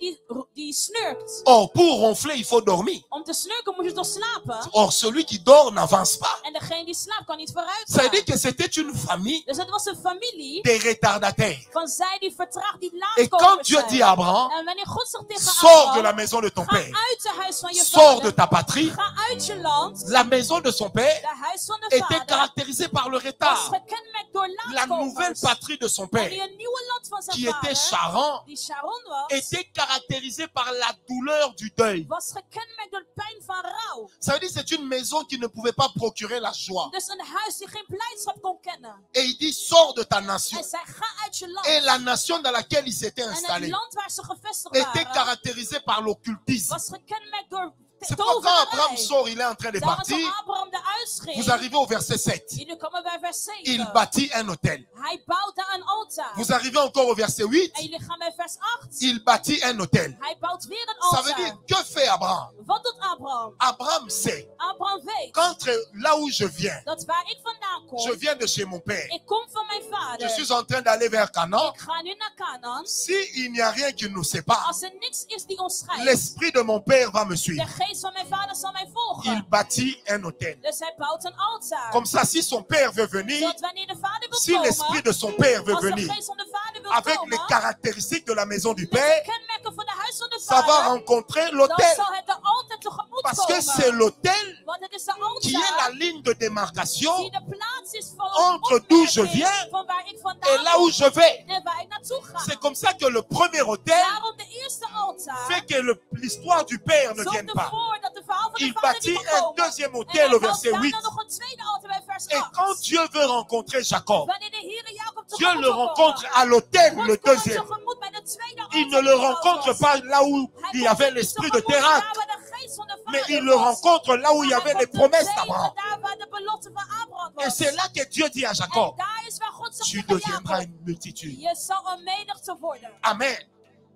die snurkt. Or, pour ronfler, il faut dormir. Om te snurken moet je toch slapen? Or, celui qui dort n'avance pas. En degene die slaapt kan niet vooruit Ça veut dire gaan. que c'était une famille Dus het was een familie des retardataires. van zij die vertraagd, die Et quand laatkomers Dieu dit à zijn. Abraham, En wanneer God zegt tegen sors de la Abraham, maison de ton ga père, uit het huis van je sors de vader, ta patrie. ga uit je land. La maison de son père De huis van de était vader caractérisée par le was retard. gekenmerkt door La nouvelle laatkomers. patrie de son En père, die een nieuwe land van zijn qui était vader, Charan, die Sharon was, était caractérisée par la douleur du deuil. was gekenmerkt door pijn van rouw. Ça veut dire que c'est une maison qui ne pouvait pas procurer la joie. Dus een huis die geen blijdschap kon kennen. Et il dit, sors de ta nation. En zei, ga uit je land. Et la nation dans laquelle il s'était En het installé land waar ze gevestigd était waren, caractérisée par l'occultisme. was gekenmerkt door C'est pourquoi quand Abraham tovenarij. sort, il est en train de Daarom partir. toen Abraham eruit ging, Vous arrivez au verset 7. jullie komen bij vers 7. Il bâtit un hôtel. Hij bouwt daar een altaar. Vous arrivez encore au verset 8. En jullie gaan bij vers 8. Il bâtit un hôtel. Hij bouwt weer een Ça veut dire, altaar. que fait Abraham? Wat doet Abraham? Abraham sait Abraham weet qu'entre là où je viens, dat waar ik vandaan kom, je viens de chez mon père. ik kom van mijn Je vader. suis en train d'aller vers Canaan. Ik ga nu naar Canaan. S'il n'y a rien qui nous sépare, Als er niks is die ons scheidt, l'esprit de mon père va me de suivre. geest van mijn vader zal mij volgen. Il bâtit un hôtel. Dus hij bouwt een altaar. Comme ça, si son père veut venir, Zodat wanneer de vader wil si l'esprit komen, de son père veut als de venir, geest van de vader wil avec komen, les caractéristiques de la maison du met de père, kenmerken van de huis van de ça va vader, rencontrer dan l'hôtel. zal het de altaar tegemoet Parce que c'est komen. l'hôtel Want het is de qui est la altaar ligne de démarcation die de plaats is van entre d'où je viens van waar ik et vandaan là où je vais. en waar ik naartoe ga. C'est comme ça que le premier hôtel Daarom de eerste altaar fait que l'histoire du père ne vienne zorgt pas. ervoor dat de verhaal van de Il vader bâtit niet kan un komen. deuxième En hôtel hij au bouwt verset 8. daarna nog een tweede altaar bij vers Et 8. quand Dieu veut rencontrer Jacob, Wanneer de Heere Jacob Dieu tegemoet le wil rencontre komen, à l'hôtel, God le komt hem deuxième. tegemoet bij de tweede altaar Il ne le die gebouwd rencontre was. pas là où Hij il y komt avait hem l'esprit de tegemoet terrain, daar waar de geest van de mais vader il le was. rencontre là où il y Maar avait hij les komt hem promesses tegen d'Abraham. daar waar de belofte van Abraham was. Et c'est là que Dieu dit à En Jacob, daar is waar God zegt tu tegen deviendras Jacob, une multitude. je zal een menigte worden. Amen.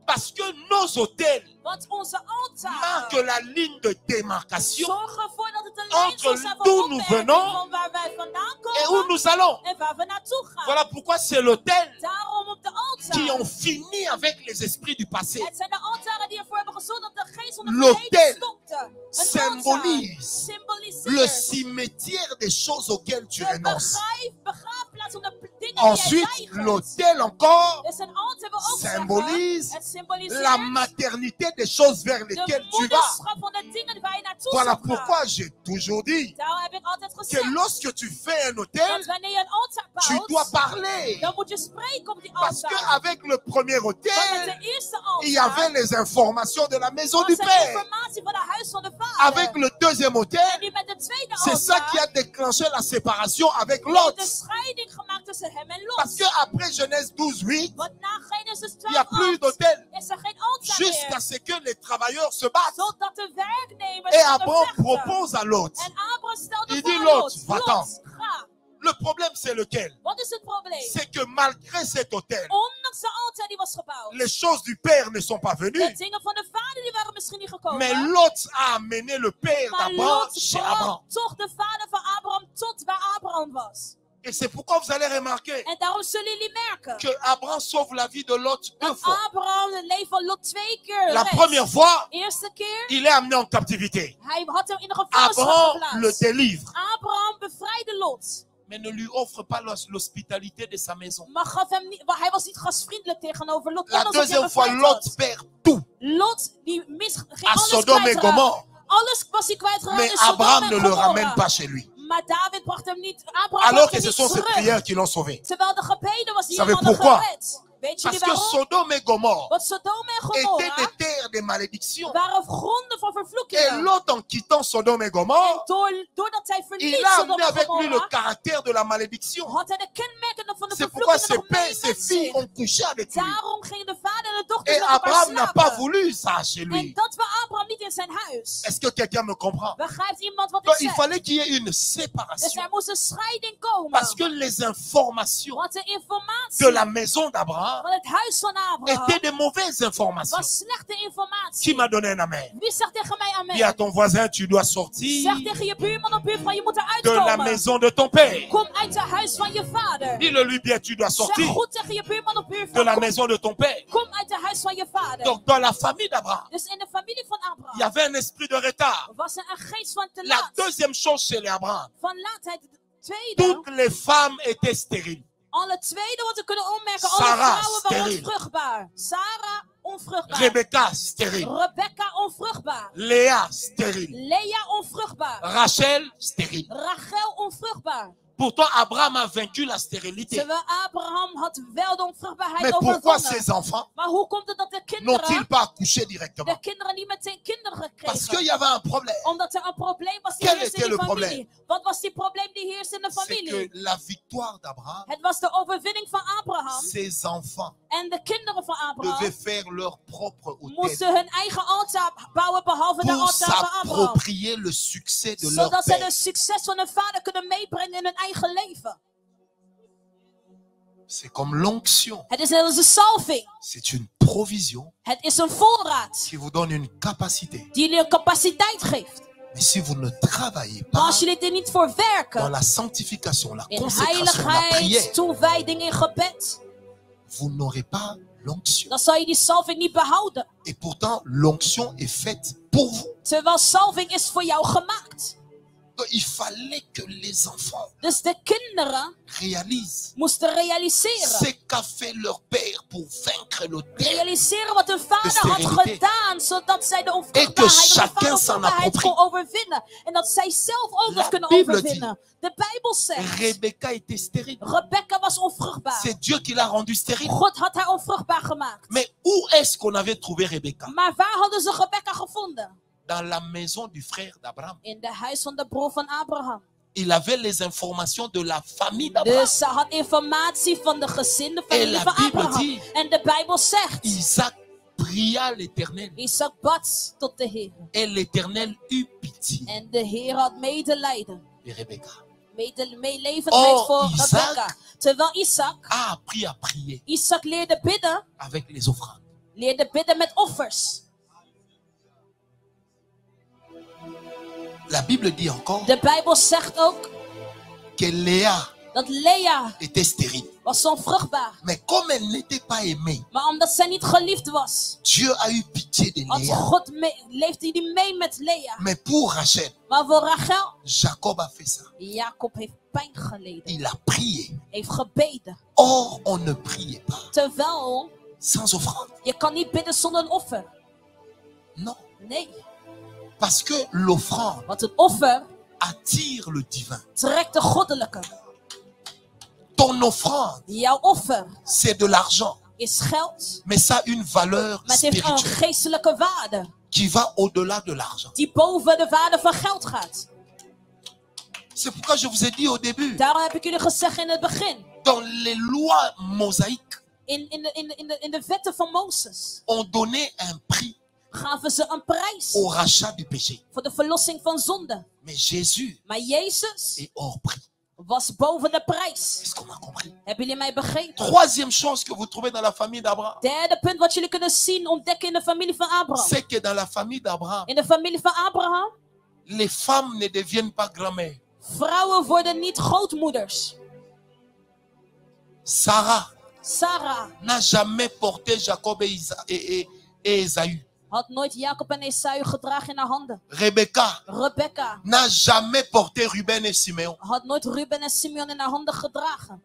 Parce que nos hôtels Want onze altaar marquent la ligne de démarcation zorgen ervoor dat het een lijn entre zal zijn van d'où nous opmerking venons van waar wij vandaan et où komen nous allons. en waar we naartoe gaan. Voilà pourquoi c'est l'autel Daarom op de qui altaar. ont fini avec les esprits du passé. Het zijn de altaren die ervoor hebben gezorgd dat de geest van de L'autel verleden stopte. Een symbolise altaar le symboliseert cimetière des choses auxquelles tu de renonces. begraafplaats van de dingen die jij Ensuite, weigert. l'autel encore Dus een altaar wil ook symbolise zeggen, het symboliseert la maternité des choses vers de lesquelles tu vas. moederschap van de dingen waar je naartoe Voilà zal gaan. pourquoi j'ai toujours dit Daarom heb ik altijd que gezegd lorsque tu fais un hôtel, dat wanneer je een altaar tu dois bouwt, parler. dan moet je spreken op die Parce altaar. qu'avec le premier Want met hôtel, de eerste il y avait altaar les informations de la maison was du er Père. informatie van het huis van de vader. Avec le deuxième En hôtel, nu met de tweede c'est ça qui altaar a déclenché la séparation avec heeft Lot. de scheiding gemaakt tussen hem en Parce Lot. qu'après Genèse 12, 8, Want na Genesis il n'y a plus 12:8 d'hôtel. is er geen altaar Jusqu'à meer. ce que les travailleurs se battent. Zodat de werknemers Et gaan Abraham vechten. propose à Lot. En Abraham stelde Il voor dit, Lot, Lot, va-t'en. ga. Le problème, c'est lequel? Wat is het probleem? C'est que malgré cet hôtel, Ondanks de altaar die was gebouwd. les choses du Père ne sont pas De venues. dingen van de vader die waren misschien niet gekomen. Mais Lot a amené le Père Maar d'Abraham Lot chez Abraham. bracht toch de vader van Abraham tot waar Abraham was. Et c'est pourquoi vous allez remarquer En daarom zullen jullie merken que Abraham sauve la vie de Lot deux dat fois. Abraham het leven van Lot 2 keer La redt. première fois, Eerste keer, il est amené en captivité. hij had hem in de gevangenschap Abraham le geplaatst. délivre, Abraham bevrijdde Lot. mais ne lui offre pas l'hospitalité de sa maison. Maar gaf hem niet, hij was niet gastvriendelijk tegenover Lot. La ondanks dat hij deuxième fois, bevrijd had. Lot perd tout Lot die ging à alles Sodome et kwijtraken. Gomorre. Alles was hij kwijtgeraakt Mais in Sodom Abraham en ne le Gomorra. ramène pas chez lui. Maar David bracht hem niet, Abraham Alors bracht que hem ce niet sont ses terug. prières qui l'ont sauvé. Terwijl de gebeden was die Savez hem hadden pourquoi? gered. Weet Parce jullie que waarom? Sodome et Gomorre Want Sodom en étaient Gomorra des terres de malédiction. waren gronden van Et vervloekingen. Lot, en quittant Sodome et Gomorre, Doordat hij il verliet a Sodom amené en avec lui le Gomorra, caractère de la malédiction. had hij de kenmerken van de C'est pourquoi vervloekingen nog mee ses met filles zich. ont couché avec lui. Daarom gingen de vader en de dochter Et met elkaar Abraham n'a pas slapen. voulu ça chez En lui. dat wil Abraham niet in in zijn huis. Est-ce que quelqu'un me comprend? Begrijpt iemand wat Donc, ik il zeg? fallait qu'il y ait une Dus séparation. er moest een scheiding komen. Parce que les informations Want de informatie de la maison d'Abraham van het huis van Abraham étaient de mauvaises informations. was slechte informatie. Qui m'a donné un amen? Wie zegt tegen mij Dis à amen? ton voisin, tu dois sortir Zeg tegen je buurman of buurvrouw, je moet eruit de la komen. maison de ton père. Kom uit het huis van je vader. Dis-le lui bien, tu dois Zeg sortir goed tegen je buurman of de buurvrouw, la maison de ton père. kom uit het huis van je vader. Donc, dans la famille d'Abraham, Dus in de familie van il y Abraham avait un esprit de retard. was er een geest van te La laat. deuxième chose chez les Abraham, Van laatheid. De tweede, toutes les femmes étaient stériles. alle tweede wat we kunnen opmerken, alle Sarah, vrouwen waren steriel. onvruchtbaar. Sarah, onvruchtbaar. Rebecca, stérile. Rebecca, onvruchtbaar. Léa, stérile. Lea, onvruchtbaar. Rachel, stérile. Rachel, onvruchtbaar. Pourtant, Abraham a vaincu la stérilité. Terwijl Abraham had wel de onvruchtbaarheid Mais pourquoi overwonnen. ses enfants Maar hoe komt het dat de n'ont-ils kinderen, pas accouché directement? de kinderen niet meteen kinderen Parce qu'il kregen? y avait un problème. Omdat er een probleem was die Quel heerste était in die le familie. Wat was die probleem die heerste in de C'est familie? que la victoire d'Abraham, Het was de overwinning van Abraham. ses enfants En de kinderen van Abraham devaient faire leur propre autel moesten hun eigen altaar bouwen behalve de pour altaar van Abraham. s'approprier le succès de leur Zodat zij père. de succes van hun vader kunnen meebrengen in hun eigen leven. C'est comme l'onction. Het is net als een salving. C'est une provision Het is een voorraad qui vous donne une capacité. die jullie een capaciteit geeft. Mais si vous ne travaillez Maar pas als jullie er niet voor dans werken, la sanctification, la in consécration, la heiligheid, prière, toewijding, in gebed, vous n'aurez pas l'onction. dan zal je die salving niet behouden. Et pourtant, l'onction est faite pour vous. Terwijl salving is voor jou gemaakt. Donc, il fallait que les enfants Dus de kinderen réalisent moesten realiseren. ce qu'a fait leur père pour vaincre le terre. Realiseren wat hun vader de had sterilité. gedaan, zodat zij de Et que onvruchtbaarheid, de chacun s'en vaderonvruchtbaarheid approprie. kon overwinnen. En dat zij zelf ook La dat kunnen Bible overwinnen. De Bijbel zegt, Rebecca était stérile. Rebecca was onvruchtbaar. C'est Dieu qui l'a rendue stérile. God had haar onvruchtbaar gemaakt. Mais où est-ce qu'on avait trouvé Rebecca? Maar waar hadden ze Rebecca gevonden? Dans la maison du frère d'Abraham. In de huis van de broer van Abraham. Il avait les informations de la famille d'Abraham. Dus ze had informatie van de gezin, de En familie la van Bible Abraham. dit- En de Bijbel zegt, Isaac pria l'Éternel. Isaac bad tot de Heer. Et l'Éternel eut pitié En de Heer had medelijden. de Rebecca. Meelevendheid Oh, voor Isaac. Rebecca. Terwijl Isaac A appris à prier leerde bidden. avec les offrandes. Leerde bidden met offers. La Bible dit encore De Bijbel zegt ook que Léa dat Lea était stérile. was onvruchtbaar. Mais comme elle n'était pas aimée, Maar omdat zij niet geliefd was, Dieu a eu pitié de had Léa. God leefde hij mee met Lea. Mais pour Rachel, Maar voor Rachel, Jacob a fait ça. Jacob heeft pijn geleden. Il a prié. Heeft gebeden. Or, on ne priait pas Terwijl sans offrande. je kan niet bidden zonder een offer. Non. Nee, Parce que l'offrande want een offer attire le divin. trekt de goddelijke. Ton offrande, Jouw offer c'est de l'argent. is geld, Mais ça a une valeur maar het heeft een spirituelle geestelijke waarde. qui va au-delà de l'argent. Die boven de waarde van geld gaat. C'est pourquoi je vous ai dit au début, Daarom heb ik jullie gezegd in het begin. dans les lois mosaïques, In de wetten van Mozes on donnait un prix gaven ze een prijs au rachat du péché. voor de verlossing van zonde. Mais Jésus Maar Jezus est hors prix. was boven de prijs. Est-ce qu'on m'a compris? Hebben jullie mij begrepen? Troisième chose que vous trouvez dans la famille d'Abraham, Derde punt wat jullie kunnen zien, ontdekken in de familie van Abraham. c'est que dans la famille d'Abraham, In de familie van Abraham, les femmes ne deviennent pas grand-mères. vrouwen worden niet grootmoeders. Sarah Sarah n'a jamais porté Jacob et Ésaü. had nooit Jacob en Esau gedragen in haar handen. Rebecca Rebecca n'a jamais porté Ruben et Simeon. had nooit Ruben en Simeon in haar handen gedragen.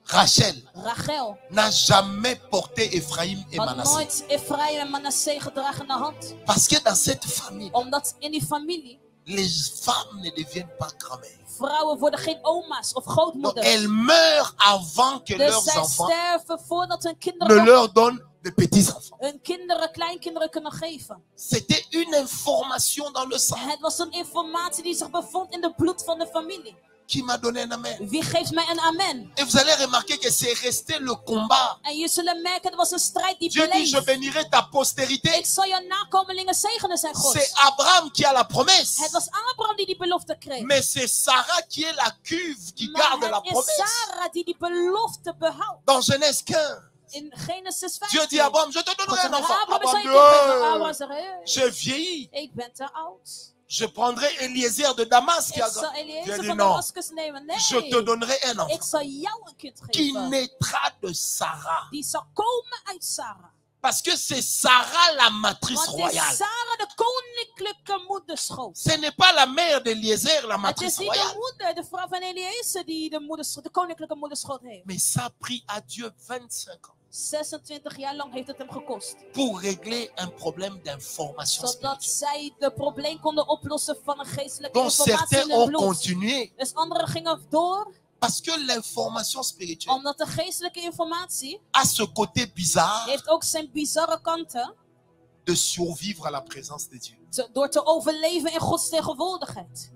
Rachel Rachel n'a jamais porté Ephraim et had Manasseh. nooit Ephraim en Manasseh gedragen in haar hand. Parce que dans cette famille, Omdat in die familie les femmes ne deviennent pas grand-mères. vrouwen worden geen oma's of Donc, grootmoeders. elles meurent avant que Dus leurs zij enfants sterven voordat hun ne kinderen leur donnent de petits-enfants. hun kinderen, kleinkinderen kunnen geven. C'était une information dans le sang. Het was een informatie die zich bevond in het bloed van de familie. Qui m'a donné un amen? Wie geeft mij een amen? Et vous allez remarquer que c'est resté le combat. En je zullen merken, het was een strijd die Dieu dit, je bleef. bénirai ta postérité. Ik zal je nakomelingen zegenen, zijn God. C'est Abraham qui a la promesse. Het was Abraham die belofte kreeg. Mais c'est Sarah qui est la cuve qui garde Maar la het is promesse. Sarah die belofte behoudt. Dans Genèse 15, In Genesis 15. Dieu dit à Abraham, je te donnerai un enfant. Abraham Abraham zei, dit, Abraham zegt, hey, j'ai vieilli. ik ben te oud. Je prendrai Eliezer de Damas qui Ik a zal grandi. Eliezer Dieu dit van non. Damascus nemen. Je te Nee, donnerai un enfant ik zal jou een kind qui geven. naîtra de Sarah. Die zal komen uit Sarah. Parce que c'est Sarah la matrice Want het is royale. Sarah de koninklijke moederschoot. Ce n'est pas la mère d'Eliezer la Het is matrice niet de royale. moeder, de vrouw van Eliezer die de koninklijke moederschoot heeft. Mais ça a pris à Dieu 25 ans 26 jaar lang heeft het hem gekost. pour régler un problème d'information Zodat spirituelle. zij de probleem konden oplossen van een geestelijke Donc informatie certains in hun ont bloed. continué Dus anderen gingen door, parce que l'information spirituelle omdat de geestelijke informatie a ce côté bizarre heeft ook zijn bizarre kanten. de survivre à la présence de Dieu. Door te overleven in Gods tegenwoordigheid.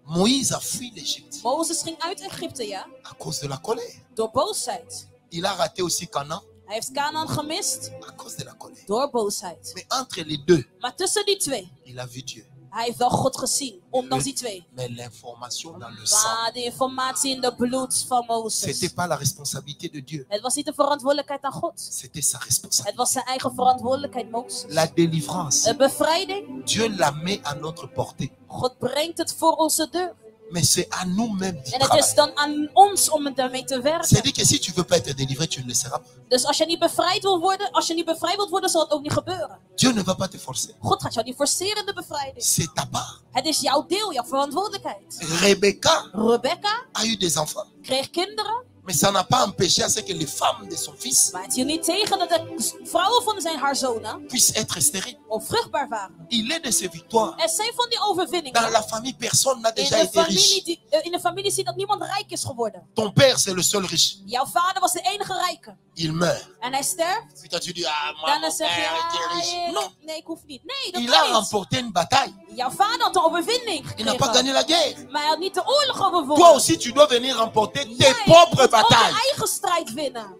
Moïse a fui l'Égypte Mozes ging uit Egypte, ja, à cause de la colère. door boosheid. Il a raté aussi Canaan Hij heeft Canaan gemist à cause de la colère. door boosheid. Mais entre les deux, Maar tussen die twee, il a vu Dieu. hij heeft wel God gezien, ondanks die twee. Mais l'information dans le sang, Maar de informatie in de bloed van Mozes. c'était pas la responsabilité de Dieu. Het was niet de verantwoordelijkheid aan God. C'était sa responsabilité. Het was zijn eigen verantwoordelijkheid, Mozes. La délivrance, De bevrijding, Dieu la met à notre portée. God brengt het voor onze deur. Mais c'est à nous-mêmes d'y En het is travailler. dan aan ons om het daarmee te werken. C'est-à-dire que si tu veux pas être délivré, tu ne le seras pas. Dus als je niet bevrijd wilt worden, zal het ook niet gebeuren. Dieu ne va pas te forcer. God gaat jou niet forceren in de bevrijding. C'est ta part. Het is jouw deel, jouw verantwoordelijkheid. Rebecca Rebecca a eu des enfants. kreeg kinderen, Mais ça n'a pas empêché à ce que les femmes de son fils maar het hield niet tegen dat de vrouwen van haar zonen puissent être stériles. onvruchtbaar waren. Il est de ces victoires. Er zijn van die overwinningen. Dans la famille, personne n'a déjà In été riche. de familie zie je dat niemand rijk is geworden. Ton père, c'est le seul riche. Jouw vader was de enige rijke. Il meurt. En hij sterft. Puis toi, tu dis, ah, moi, Daarna mon zeg je, père était riche. Non, nee, ik hoef niet. Nee, dat il a kan niet. remporté une bataille. Jouw vader had een overwinning Il n'a pas gekregen. gagné la guerre. Maar hij had niet de oorlog Toi overwonnen. aussi, tu dois venir remporter tes Jij propres moet ook je batailles. eigen strijd winnen.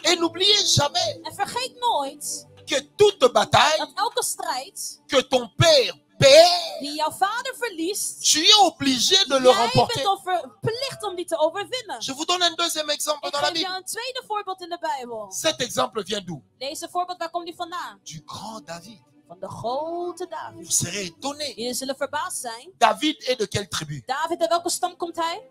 Et n'oubliez jamais En vergeet nooit que toute bataille dat elke strijd que ton père perd, die jouw vader verliest, tu es obligé de le jij remporter. bent dan verplicht om die te overwinnen. Je vous donne un deuxième exemple Ik dans la geef Bible. jou een tweede voorbeeld in de Bijbel. Cet exemple vient d'où? Deze voorbeeld, waar komt die vandaan? Du grand David. Van de grote Vous David. serez étonné. Jullie zullen verbaasd zijn. David est de quelle tribu? David, uit welke stam komt hij?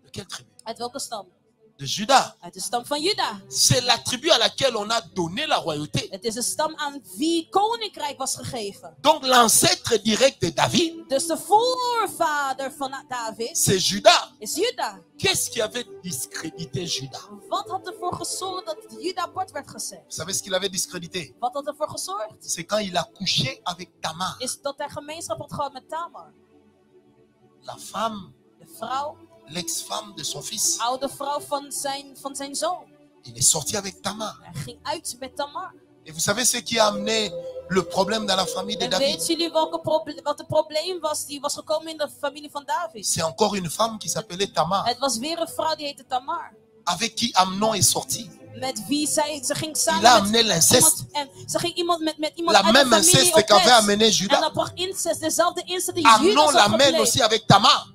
De quelle tribu? Uit welke stam? De Juda. Uit de stam van Juda. C'est la tribu à laquelle on a donné la royauté. Het is een stam aan wie koninkrijk was gegeven. Donc l'ancêtre direct de David, Dus de voorvader van David c'est Juda. is Juda. Qu'est-ce qui avait discrédité Juda? Wat had ervoor gezorgd dat Juda apart werd gezet? Vous savez ce qu'il avait discrédité? Wat had ervoor gezorgd? C'est quand il a couché avec Tamar, Is dat hij gemeenschap had gehad met Tamar. la femme, De vrouw, l'ex-femme de son fils. oude vrouw van zijn zoon. Il est sorti avec Tamar. Hij ging uit met Tamar. Et vous savez ce qui a amené le problème dans la famille de En David? weet jullie wat het probleem was die was gekomen in de familie van David? C'est encore une femme qui s'appelait Tamar, Het was weer een vrouw die heette Tamar. avec qui Amnon est sorti. Met wie ze ging Il a samen amené met l'inceste. iemand. En ze ging met iemand La uit de même familie inceste op qu'avait les. amené En Judas. dat bracht incest, dezelfde incest die Amnon Judas had l'amène gepleegd. aussi avec Tamar.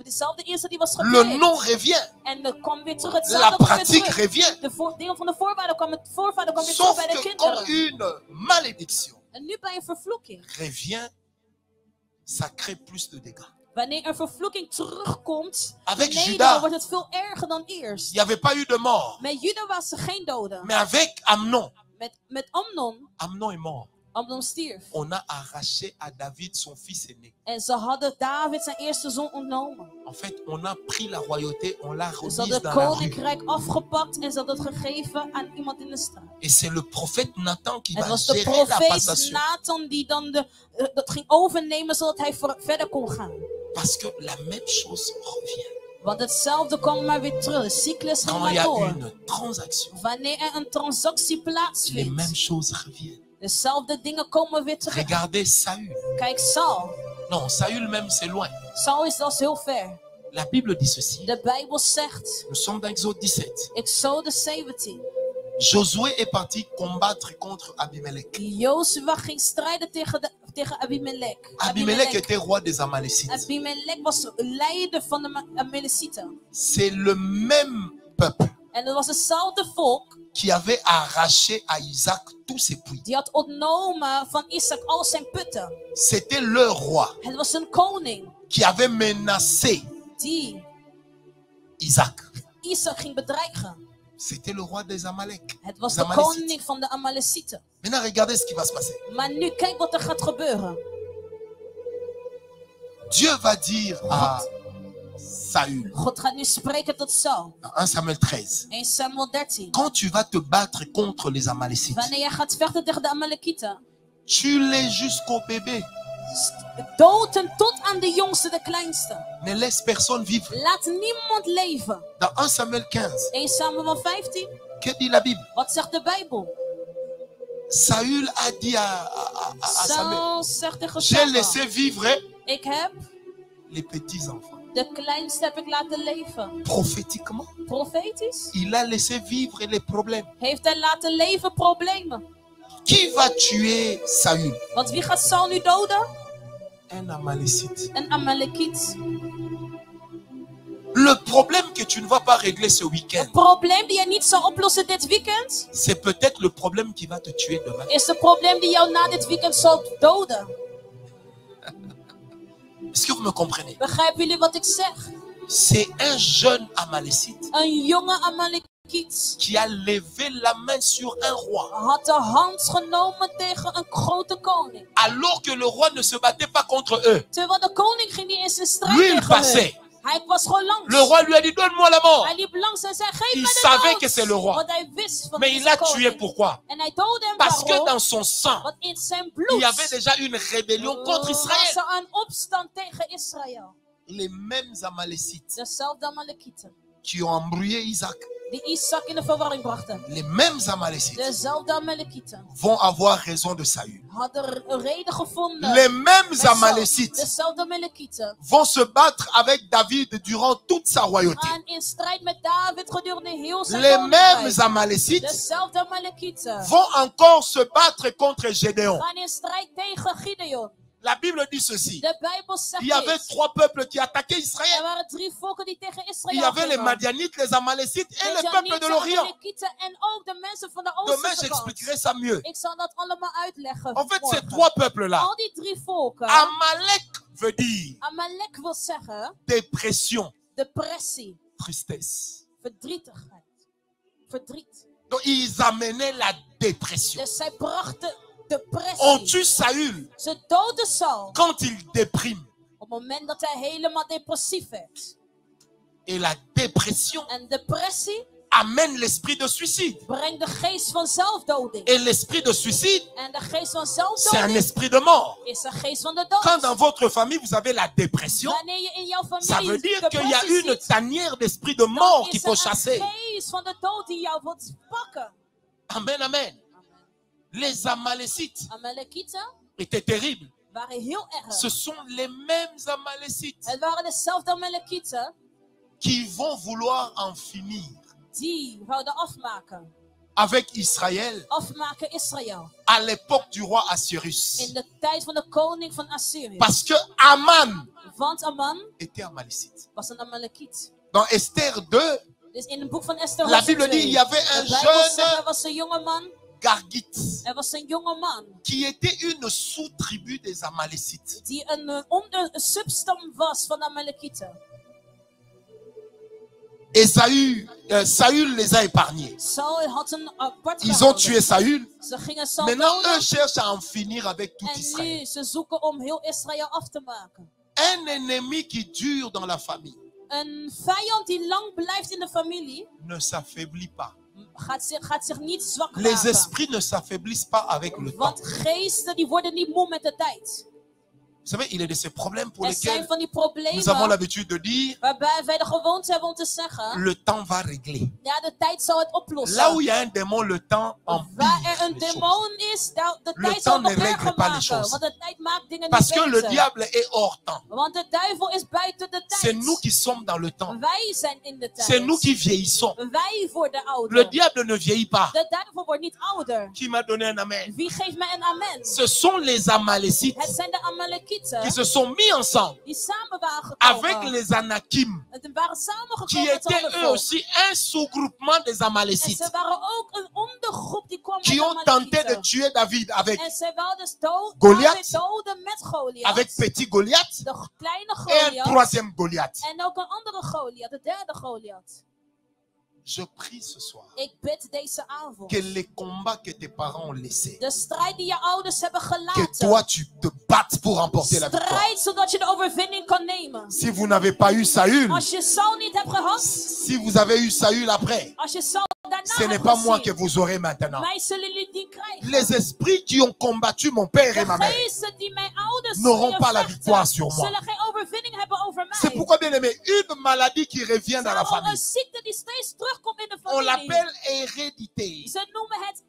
Dezelfde incest die was Le gepleegd. nom revient. En er kwam weer terug La hetzelfde kwam weer pratique terug. revient. De deel van de voorvader kwam weer terug Sauf bij de que quand kinderen. une malédiction En nu bij een vervloeking. revient, ça crée plus de dégâts. Wanneer een vervloeking terugkomt, Avec beneden, Judas, wordt het veel erger dan eerst. il n'y avait pas eu de mort. Met Juda was er geen doden. Mais avec Amnon, Met Amnon, Amnon est mort. Amnon stierf. On a arraché à David son fils aîné. En ze hadden David zijn eerste zoon ontnomen. En fait, on a pris la royauté, on l'a Ze remise hadden het dans la rue. koninkrijk afgepakt en ze hadden het gegeven aan iemand in de straat. Et c'est le prophète Nathan qui Het va was de gérer la profeet passation. Nathan die dan dat ging overnemen zodat hij verder kon gaan. Parce que la même chose revient. Want hetzelfde kwam maar weer terug. De cyclus ging Quand il y maar a door. une transaction, Wanneer er een transactie les plaatsvindt, mêmes choses reviennent. dezelfde dingen komen weer terug. Regardez Saül. Kijk, Saul. Non, Saül même c'est loin. Saul is heel ver. La Bible dit ceci. De Bijbel zegt, Nous sommes dans Exode 17. Exodus 17. Josué est parti combattre contre Abimelech. Jozua ging strijden tegen Abimelech. Abimelech était roi des Amalécites. Abimelech was leider van de Amalekieten. C'est le même peuple En het was hetzelfde volk qui avait arraché à Isaac tous ses puits. die had ontnomen van Isaac al zijn putten. C'était leur roi Het was een koning qui avait menacé die Isaac. Isaac ging bedreigen. C'était le roi des Amalek. Het was des de Amalécites. koning van de Amalecieten. Maintenant, regardez ce qui va se passer. Maar nu, kijk wat er gaat gebeuren. Dieu va dire à Saül, God gaat nu spreken tot Saul. dans 1 Samuel 13, 1 Samuel 13. quand tu vas te battre contre les Amalécites, Wanneer jij gaat vechten tegen de Amalekieten, tue-les jusqu'au bébé. dood hem tot aan de jongste, de kleinste. Ne laisse personne vivre. Laat niemand leven. Dans 1 Samuel 15, 1 Samuel 15. que dit la Bible? Wat zegt de Bijbel? Saül a dit à Samuel, Saul zegt tegen j'ai Samuel, laissé vivre ik heb les petits-enfants. de kleinste heb ik laten leven. Prophétiquement, Profetisch il a laissé vivre les problèmes. heeft hij laten leven problemen. Qui va tuer Saül? Want wie gaat Saul nu doden? Un Amalécite. Een Amalekiet. Le problème que tu ne vas pas régler ce week-end, Het probleem die je niet zal oplossen dit weekend, c'est peut-être le problème qui va te tuer demain. is het probleem die jou na dit weekend zal doden. Est-ce que vous me comprenez? Begrijpen jullie wat ik zeg? C'est un jeune Amalécite Een jonge Amalekiet qui a levé la main sur un roi, had de hand genomen tegen een grote koning. alors que le roi ne se battait pas contre eux. Terwijl de koning ging niet eens in strijd Lui, il tegen hun. passait. Hij was gewoon langs. Le roi lui a dit, donne-moi la mort. Hij liep langs en zei, geef Il me de savait dood. que c'est le roi. Want hij wist van Mais deze il l'a koning. tué, pourquoi? En hij doodde hem Parce que waarom? dans son sang, Want in zijn il bloed y avait déjà une rébellion contre was Israël. er een opstand tegen Israël. Les mêmes Amalécites Dezelfde Amalekieten. qui ont embrouillé Isaac, Die Isaac in de verwarring brachten. les mêmes Amalécites Dezelfde Amalekieten. vont avoir raison de Saül. Hadden een reden gevonden. Les mêmes met Saul. Amalécites Dezelfde Amalekieten. vont se battre avec David durant toute sa royauté. Gaan in strijd met David gedurende heel zijn Les koninkrijk. mêmes Amalécites Dezelfde Amalekieten. vont encore se battre contre Gédéon. Gaan in strijd tegen Gideon. La Bible dit ceci. De Bijbel zegt Il y avait dit. 3 peuples qui attaquaient Er Israël. waren 3 volken die tegen Israël Il y avait les gingen. Madianites, les Amalécites et De le peuple de Janieten, l'Orient. Amalekieten en ook de mensen van de Demain, oostelijke kant. j'expliquerai ça mieux. Ik zal dat allemaal uitleggen. En fait, ces morgen. 3 peuples-là, Al die 3 volken. Amalek veut dire Amalek wil zeggen dépression, depressie, tristesse. verdrietigheid, verdriet. Donc, ils amenaient la dépression. Dus zij brachten On depressie. tue Saül Ze doodden Saul quand il déprime. op het moment dat hij helemaal depressief werd. Et la dépression En depressie amène l'esprit de suicide. brengt de geest van zelfdoding. Et l'esprit de suicide, En de geest van c'est un zelfdoding esprit de mort. is een geest van de Quand dans dood. votre famille, vous avez la dépression, Wanneer je in jouw ça veut familie dire qu'il y a depressie une ziet, tanière d'esprit de dan mort qu'il is faut er een chasser. geest van de dood die jou wilt pakken. Amen, amen. Les Amalécites Amalekieten étaient terribles. waren heel erg. Ce sont les mêmes Amalécites Het waren dezelfde Amalekieten qui vont vouloir en finir die wouden afmaken. avec Israël Afmaken Israël. à l'époque du roi Assyrus. In de tijd van de koning van Assyrië. Parce que Aman Want Aman était Amalécite. was een Amalekiet. Dans Esther 2, Dus in het boek van Esther la hoofdstuk Bible dit 2, il y avait un de Bijbel zegt, er jeune was een jonge man. Gargite Er was een jonge man. qui était une sous-tribu des Amalécites. Die een substam was van de Amalekieten. Et Saül les a épargnés. Saul had een apart Ils ont gehouden. tué Saül. Ze gingen Saul Maintenant, doden. eux cherchent à en finir avec tout En Israël. nu, ze zoeken om heel Israël af te maken. Un ennemi qui dure dans la famille Een vijand die lang blijft in de familie, ne s'affaiblit pas. gaat zich niet zwak Les maken. esprits ne s'affaiblissent pas avec le temps. Want geesten die worden niet moe met de tijd. savez, il est de ces problèmes pour Er zijn lesquels van die nous avons problemen l'habitude de dire waarbij wij de gewoonte hebben om te zeggen, le temps va régler. ja, de tijd zal het Là où oplossen. il y a un démon, le temps Waar er empire een les choses. demon is, de Le tijd zal het temps nog ne règle erger pas les maken. choses. Want de tijd maakt dingen niet Parce que le beter. diable est hors temps. Want de duivel is buiten de C'est nous tijd. qui sommes dans le temps. Wij zijn in de tijd. C'est nous qui vieillissons. Wij worden Le ouder. diable ne vieillit pas. De duivel wordt niet ouder. Qui m'a donné un amen? Wie geeft mij een amen? Ce sont les Amalécites Het zijn de Amalekieten qui se sont mis ensemble die samen waren avec gekomen. les Anakim, Het waren qui samengekomen met étaient het eux volk. aussi un sous-groupement des En Amalécites, ze waren ook een ondergroep die kwam qui met ont tenté de Amalekieten. tuer David avec, En ze wilden Goliath. David doden met Goliath. avec petit Goliath De kleine et un Goliath. troisième Goliath. En ook een andere Goliath, de derde Goliath. Je prie ce soir Ik bid deze avond. que les combats que tes parents ont laissés, De strijd die je ouders hebben que gelaten. toi tu te battes pour remporter la victoire. Strijd zodat je de overwinning kan nemen. Si vous n'avez pas eu Saül, Als je Saul niet hebt gehad, si vous avez eu Saül après, als je Saul daarna ce n'est hebt pas moi que gezien, vous aurez maintenant. mij zullen jullie die krijgen. Les esprits qui ont combattu mon père et ma De mère geesten die mijn ouders n'auront zullen pas la vechten, victoire sur moi. zullen geen overwinning hebben over mij. C'est pourquoi, bien aimé, une maladie qui revient dans la Daarom famille, een ziekte die steeds terugkomt in de on familie. l'appelle hérédité. Ze noemen het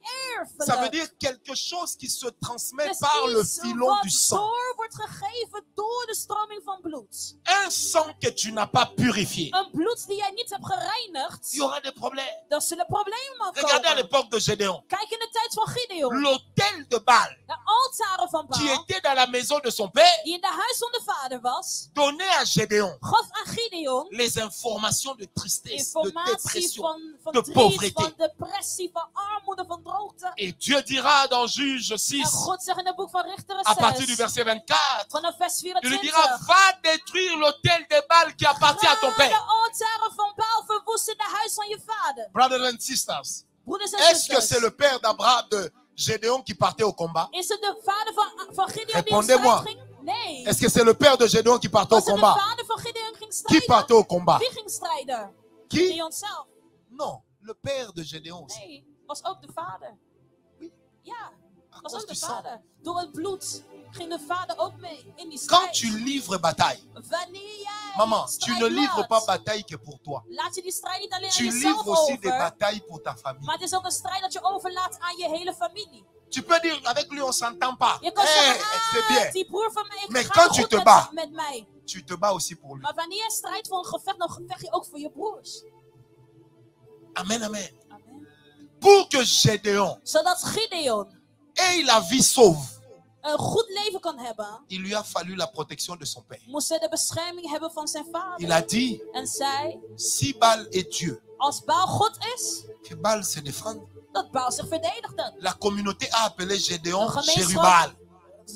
Ça veut erfelijk. dire quelque chose qui se transmet Het par le is filon wat du sang. door wordt gegeven door de stroming van bloed. Un sang que tu n'as pas purifié. Een bloed die jij niet hebt gereinigd, Il y aura des problèmes. dan zullen problemen Regardez à komen. l'époque de Gédéon. Kijk in de tijd van Gideon. L'autel de Baal, De altaren van qui Baal, était dans la maison de son père, die in de huis van de vader was, donnait à Gédéon gaf aan Gideon les informations de tristesse, de informatie dépression. van de triest, pauvreté. van depressie, van armoede, van droogte. Et Dieu dira dans Juge En 6, God zegt in het boek van Richteren à partir du 6, verset 24, vanaf vers il lui 24. dira, va détruire l'autel de Baal qui appartient à ton Ga de père. altaren van Baal verwoesten in het huis van je vader. Brothers and sisters, Broeders en est-ce que zusters. c'est le père d'Abraham, de Gédéon qui partait au combat? Is het de vader van Gideon die op Répondez-moi. strijd ging? Nee. Est-ce que c'est le père de Gédéon qui partait au Was het de combat? vader van Gideon ging Qui strijden? partait au combat? Wie ging strijden? Qui? Gideon zelf. Non, le père de Gédéon aussi. Nee, was ook de vader. Oui. Ja, À was cause ook de du sang. vader. Door het bloed ging de vader ook mee in die Quand strijd. tu livres bataille, Wanneer jij maman, tu strijd ne livres laat, pas bataille que pour toi. laat je die strijd niet alleen Tu aan jezelf livres aussi des over, batailles pour ta famille. maar het is ook een strijd dat je overlaat aan je hele familie. Tu peux dire, avec lui on s'entend pas. Je kan Eh, zeggen, c'est bien. die broer van mij Mais gaat quand tu goed te bats, met mij. tu te bats aussi pour lui. Maar wanneer je strijdt voor een gevecht, dan vecht je ook voor je broers. Amen, amen. Amen. Pour que Gédéon Zodat Gideon ait la vie sauve, een goed leven kan hebben, il lui a fallu la protection de son père. moest hij de bescherming hebben van zijn vader. Il a dit, En zei, si Baal est Dieu, als Baal God is, que Baal se défende. dat Baal zich verdedigde. La communauté a appelé Gédéon De gemeenschap- Chérubal,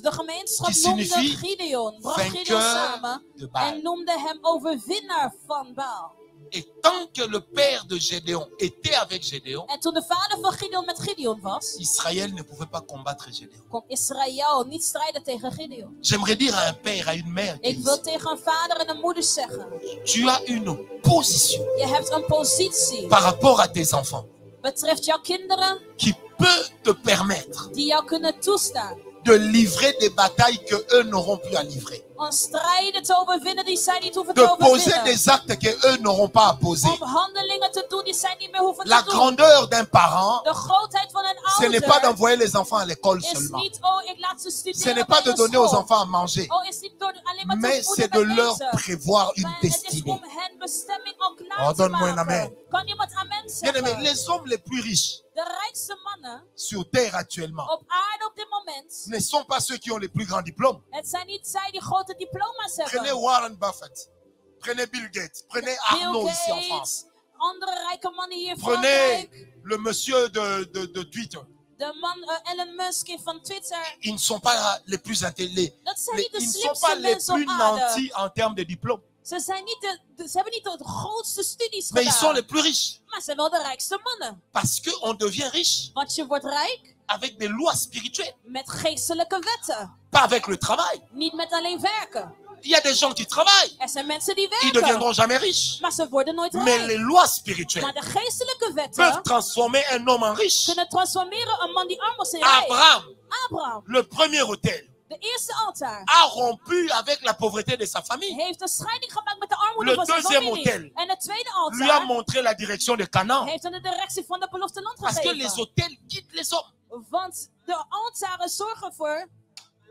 De gemeenschap Die noemde signifie Gideon, bracht Gideon vainqueur samen de Baal. en noemde hem overwinnaar van Baal. Et tant que le père de Gédéon était avec Gédéon, En toen de vader van Gideon met Gideon was, Israël ne pouvait pas combattre Gédéon. kon Israël niet strijden tegen Gideon. J'aimerais dire à un père, à une mère, Ik wil tegen een vader en een moeder zeggen, tu as une position je hebt een positie par rapport à tes enfants betreft jouw kinderen qui peut te permettre die jou kunnen toestaan de livrer des batailles que eux n'auront plus à livrer. om strijden te overwinnen die zij niet hoeven te De poser overwinnen. des actes que eux n'auront pas à poser. Om handelingen te doen die zij niet meer hoeven La te doen. grandeur d'un parent, De grootheid van een ce n'est pas ouder d'envoyer les enfants à l'école is seulement. niet, oh ik laat ze Ce studeren n'est pas bij de de donner aux school. enfants à manger, Oh, is niet door alleen maar te mais voeden c'est de met leur eten. prévoir une Maar het is destinée. om hen bestemming al klaar Oh, te donne-moi un maken. amen. Kan iemand amen Bien aimé, zeggen? les hommes les plus riches De rijkste mannen sur terre actuellement op aarde op dit moment, ne sont pas ceux qui ont les plus grands diplômes. het zijn niet zij die grote diploma's Prenez hebben. Warren Buffett, prenez Bill Gates, prenez Arnaud Bill ici en France, Gates, andere rijke mannen hier in prenez Frankrijk. le monsieur de Twitter. De man Elon Musk van Twitter. Ils ne sont pas les plus intelligents. Dat zijn niet de Ils ne sont slimste pas les mensen op plus aarde. nantis en termes de diplôme. Ze hebben niet de grootste studies Mais ils sont gedaan. les plus riches. Maar ze zijn wel de rijkste mannen. Parce qu'on devient riche Want je wordt rijk avec des lois spirituelles, met geestelijke wetten. pas avec le travail. Niet met alleen werken. Il y a des gens qui travaillent, Er zijn mensen die ils werken. deviendront jamais riches. Maar ze worden nooit Mais rijk. les lois spirituelles Maar de geestelijke peuvent wetten transformer un homme en riche. kunnen transformeren een man die arm was in rijk. Abraham, Abraham. le premier autel, De eerste altaar a rompu avec la pauvreté de sa famille. heeft een scheiding gemaakt met de armoede Le van zijn deuxième familie. autel En het tweede lui a altaar montré la direction de Canaan. heeft hem de directie van de belofte land Parce que les gegeven. autels guident les hommes. Want de altaren zorgen voor,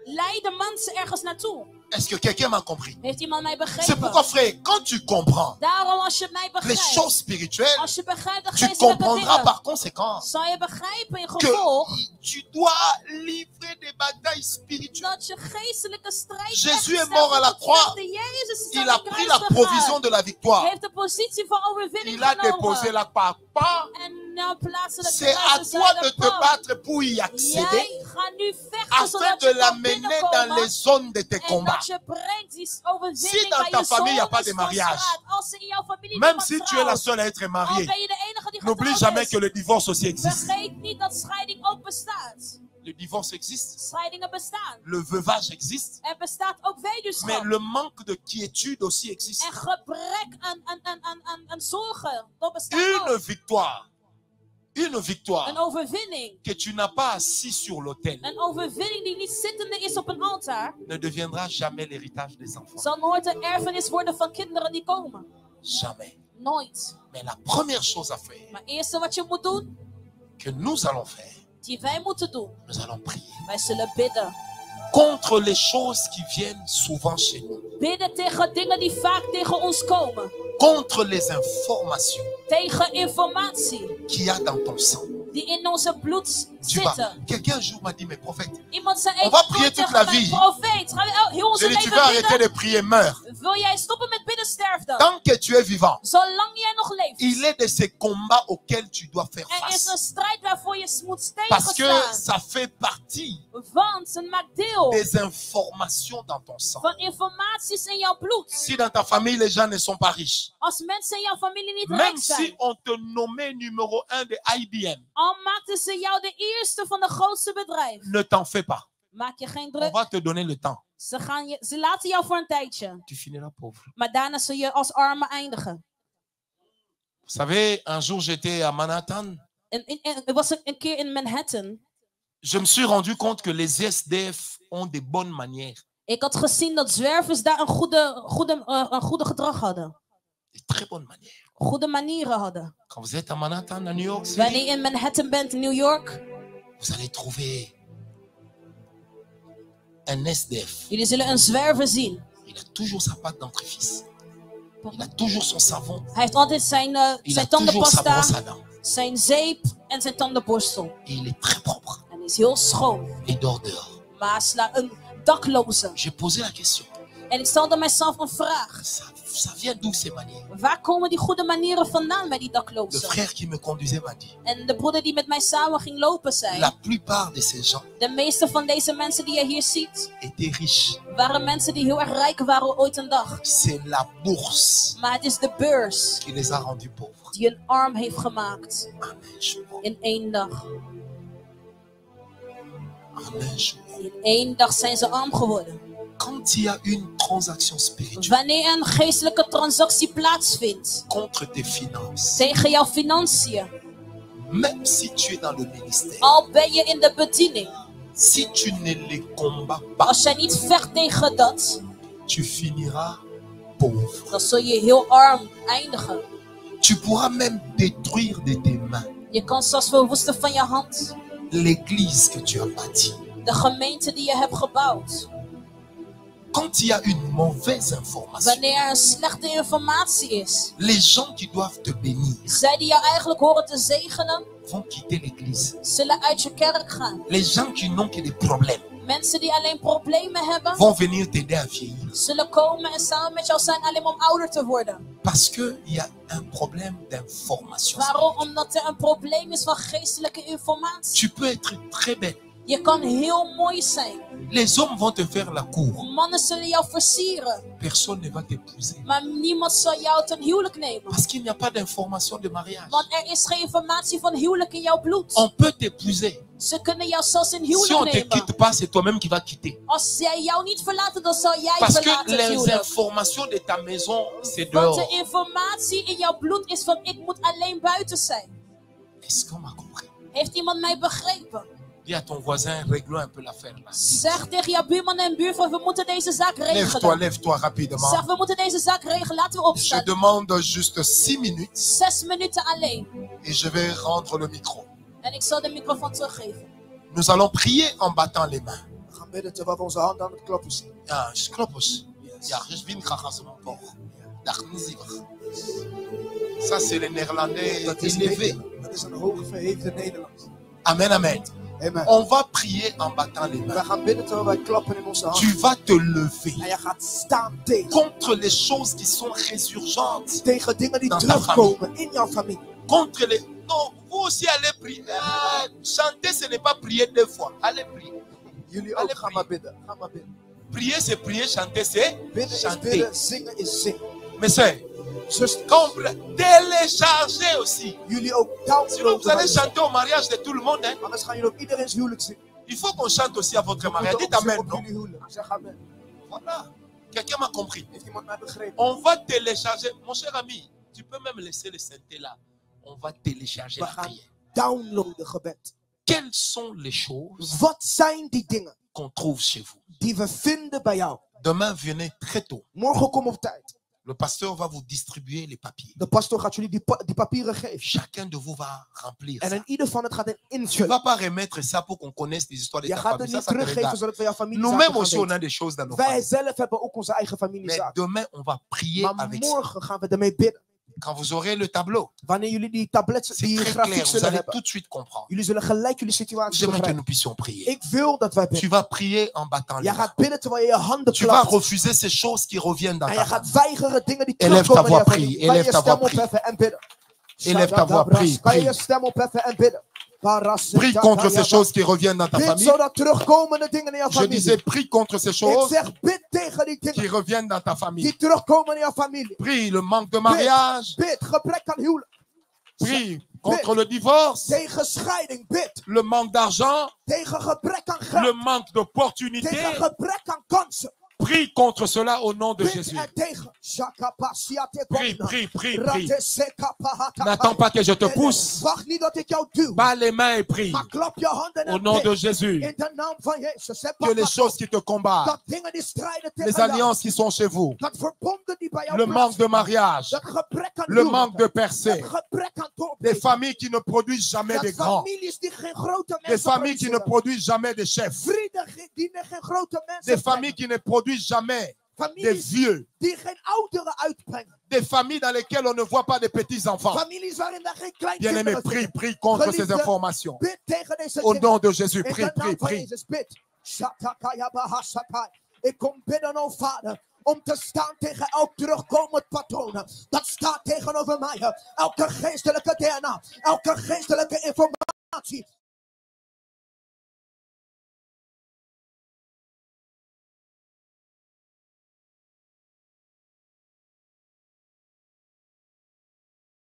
leiden mensen ergens naartoe. Est-ce que quelqu'un m'a compris? Heeft iemand mij C'est pourquoi, begrepen? frère, quand tu comprends Daarom als je mij les begrijpt, choses spirituelles, als je begrijpt de tu geestelijke comprendras dingen, par conséquent zal je begrijpen in que gevolg tu dois livrer des batailles spirituelles. dat je geestelijke strijd Jésus echt est mort à la staat op croix. te vechten. Jezus is Il aan a de pris kruis la gegaan. provision de la victoire. Heeft de positie van overwinning Il a déposé genomen. la papa. En nou plaatsen de C'est à kruis toi de te battre pour y accéder, Jij gaat nu vechten afin zodat de je kan l'amener dans binnenkomen. les zones de tes En combats. dat je brengt die overwinning Si dans bij ta je famille, y a pas zones de van mariage, straat. Als ze in jouw familie Même niemand si tu es la trouwt, seule à être al mariée, ben je de enige die n'oublie getrouwd jamais is, que le divorce aussi existe. vergeet niet dat scheiding ook bestaat. Le divorce existe, Scheidingen bestaan. le veuvage existe, Er bestaat ook mais weduwschap. le manque de quiétude aussi existe. En gebrek aan zorgen, dat bestaat Une ook. victoire, Een overwinning. que tu n'as pas assis sur l'autel Een overwinning die niet zittende is op een altaar, ne deviendra jamais l'héritage des enfants. zal nooit de erfenis worden van kinderen die komen. Jamais. Nooit. Mais la première chose à faire, Maar het eerste wat je moet doen, que nous allons faire, die wij moeten doen, nous allons prier wij zullen bidden. contre les choses qui viennent souvent chez nous, Bidden tegen dingen die vaak tegen ons komen. contre les informations Tegen informatie qu'il y a dans ton sang. die in onze bloed Tu vas. zitten. Quelqu'un un jour m'a dit, mais prophète, Iemand zei, On ik va prier toute la vie. profeet, gaan we heel onze j'ai dit, tu leven veux arrêter bidden? de prier, meurs. Wil jij stoppen met bidden, sterf dan. Tant que tu es vivant, Zolang jij nog leeft. il est de ces combats auxquels tu dois faire Er is een face. strijd waarvoor je moet Parce que tegenstaan. ça fait partie Want het maakt deel des informations dans ton sang. van informaties in jouw bloed. Si dans ta famille, les gens ne sont pas riches, Als mensen in jouw familie niet même rijk zijn, si on te nommait numéro 1 de IBM, al maakten ze jou de eerste van de grootste bedrijf, ne t'en fais pas. maak je geen On druk. va te donner le temps. Ze laten jou voor een tijdje, Tu finiras pauvre. maar daarna zul je als arme eindigen. Vous savez, un jour j'étais à Manhattan. Er was een keer in Manhattan. Je me suis rendu compte que les SDF ont des bonnes manières, Ik had gezien dat zwervers daar een goede gedrag hadden. des très bonnes manières. Goede manieren hadden. Quand vous êtes à Manhattan, à New York City, Wanneer je in Manhattan bent, in New York, vous allez trouver un SDF. jullie zullen een zwerver zien. Il a toujours sa pâte dentifrice. Il a toujours son savon. Hij heeft altijd zijn Il a toujours sa tandenpasta, brosse à dents. zijn zeep en zijn tandenborstel. Et il est très propre. En hij is heel schoon. Il dort dehors. Maar een dakloze. J'ai posé la question. En ik stelde mijzelf een vraag. Ça vient d'où ces manières? Waar komen die goede manieren vandaan bij die Le daklozen? frère qui me conduisait m'a dit, En de broeder die met mij samen ging lopen zei, la plupart de ces gens de meeste van deze mensen die je hier ziet, étaient riches. waren mensen die heel erg rijk waren ooit een dag. C'est la bourse Maar het is de beurs qui les a rendus pauvres. die een arm heeft gemaakt En un jour. in één dag. En un jour. In één dag zijn ze arm geworden. Quand il y a une transaction spirituelle Wanneer een geestelijke transactie plaatsvindt contre tes finances, tegen jouw financiën, même si tu es dans le ministère, al ben je in de bediening, si tu ne les combats pas, als jij niet vecht tegen dat, tu finiras pauvre. dan zul je heel arm eindigen. Tu pourras même détruire de tes mains Je kan zelfs verwoesten van je hand l'église que tu as bâtie. de gemeente die je hebt gebouwd. Quand il y a une mauvaise information, Wanneer er een slechte informatie is, les gens qui doivent te bénir zij die jou eigenlijk horen te zegenen, vont quitter l'église. zullen uit je kerk gaan. Les gens qui n'ont que des problèmes Mensen die alleen problemen hebben, vont venir t'aider à vieillir. zullen komen en samen met jou zijn alleen maar om ouder te worden. Parce qu'il y a un problème d'information. Waarom? Omdat er een probleem is van geestelijke informatie. Tu peux être très belle. Je kan heel mooi zijn. Les hommes vont te faire la cour. Mannen zullen jou versieren. Personne ne va t'épouser. Maar niemand zal jou ten huwelijk nemen. Parce qu'il n'y a pas d'information de mariage. Want er is geen informatie van huwelijk in jouw bloed. On peut t'épouser. Ze kunnen jou zelfs in Si on huwelijk ne te quitte nemen. pas, c'est toi-même qui vas quitter. Als zij jou niet verlaten, dan zal jij Parce que verlaten het les huwelijk. informations de ta maison, c'est Want de dehors. informatie in jouw bloed is van ik moet alleen buiten zijn. Est-ce qu'on m'a compris? Heeft iemand mij begrepen? Dis à ton voisin, réglons un peu l'affaire là. Zeg tegen jouw buurman en buurvrouw, we moeten deze zaak Lève-toi, regelen. lève-toi rapidement. Zeg, we moeten deze zaak regelen. Laten we Je opstaan. demande juste 6 minutes 6 minuten alleen. et je vais rendre le micro. En ik zal de microfoon teruggeven. Nous allons prier en battant les mains. We gaan bidden terwijl we onze handen aan het kloppen zijn. Ja, je kloppes. Ja, je viens graag als mon port. Dag nizivig. Ça c'est le néerlandais Dat is, élevé. dat is een hoog verheven Nederlands. Amen, amen. Amen. On va prier en battant les We mains. gaan bidden terwijl wij klappen in onze handen. Tu vas te lever En je gaat staan contre les choses qui sont résurgentes. tegen dingen die Dans ta terugkomen in jouw familie. Contre les... Non, vous aussi allez prier. Ah, chanter, ce n'est pas prier 2 fois. Allez prier. Jullie Allez, ook, ga maar bidden. Ga maar bidden. Prier, c'est prier. Chanter, c'est Bidden is chanter. bidden, zingen is zingen. Mais c'est Zuster, télécharger aussi. jullie ook Sinon, vous downloaden. allez chanter au mariage de tout le monde. Hein. Anders gaan jullie op iedereen's huwelijk zingen. Il faut qu'on chante aussi à votre We mariage. moeten Dites ook zingen amen, op non? jullie huwelijk. Zeg amen. Voilà. Quelqu'un m'a compris. Heeft iemand mij begrepen? On va télécharger. Mon cher ami, tu peux même laisser le synthé là. On va télécharger We la gaan prière. downloaden gebed. Quelles sont les choses Wat zijn die dingen qu'on trouve chez vous? die we vinden bij jou? Demain, venez très tôt. Morgen kom op tijd. Le pasteur va vous distribuer les papiers. De pastor gaat jullie die papieren geven. Chacun de vous va remplir En ça. in ieder van het gaat in Tu ne invullen. vas pas remettre ça pour qu'on connaisse les histoires de Je ta gaat famille. het Ça, niet ça te teruggeven regarde. zodat we jouw familie Nous-mêmes aussi, gaan on a weten. des choses dans nos Wij familles. zelf hebben ook onze eigen Mais familiezaak. demain, on va prier Maar avec ça. morgen gaan we ermee bidden. Quand vous aurez le tableau, Wanneer jullie die tablets, c'est die très clair. grafiek Vous zullen allez hebben. tout de suite comprendre. Jullie zullen gelijk jullie situatie J'aimerais que begrijpen. nous puissions prier. Ik wil dat wij Tu bidden. vas prier en battant les Je mains. gaat bidden terwijl je je handen Tu vas klapt. refuser ces choses qui reviennent dans En ta je gaat famille. weigeren dingen die Élève ta terugkomen in voix, je prie. familie. Kan je Élève ta stem voix, prie. opheffen en bidden. Élève ta voix, prie, Kan je prie. stem opheffen en bidden. Prie contre ces choses qui reviennent dans ta Bid famille. zodat terugkomende dingen in jouw Je disais, familie. prie contre ces Ik choses zeg bid tegen die qui dingen reviennent dans ta famille. die terugkomen in jouw familie. Prie le manque de mariage. Bid gebrek aan huwelijk. Prie contre le divorce. Tegen scheiding. Bid Le manque d'argent. tegen gebrek aan Le geld. manque d'opportunité. Tegen gebrek aan kansen. Prie contre cela au nom de Bid Jésus. er tegen. Prie, prie, prie, prie. N'attends pas que je te pousse. Wacht niet dat ik jou duw. Bats les mains et prie. Maar klap je handen Au en nom de bid. Jésus. In de naam van Jezus. Hè, Que les papa. choses qui te combattent, Dat dingen die strijden les tegen jou. alliances qui sont chez vous, Dat verbonden die bij jou le manque de plaatsvinden. mariage, Dat gebrek aan le huwelijk. manque de percée, Dat gebrek aan des doorbreken. familles qui ne produisent jamais des Dat grands, families die geen grote des mensen familles qui ne produceren. produisent jamais des chefs, Vrienden die geen grote mensen des familles qui ne produisent jamais des Families vieux, die geen ouderen uitbrengen. des familles dans lesquelles on ne voit pas de petits-enfants. Families waarin er geen Bien-aimé, kleinkinderen prie, zijn. prie contre ces Geliefde, informations. Bid tegen deze Au dingen. nom de Jésus, In prie, de naam prie, van prie. Jezus, bid. Shatakaya Bahasakai. Ik kom bidden, oh Vader, om te staan tegen elk terugkomend patroon. Dat staat tegenover mij. Elke geestelijke DNA, elke geestelijke informatie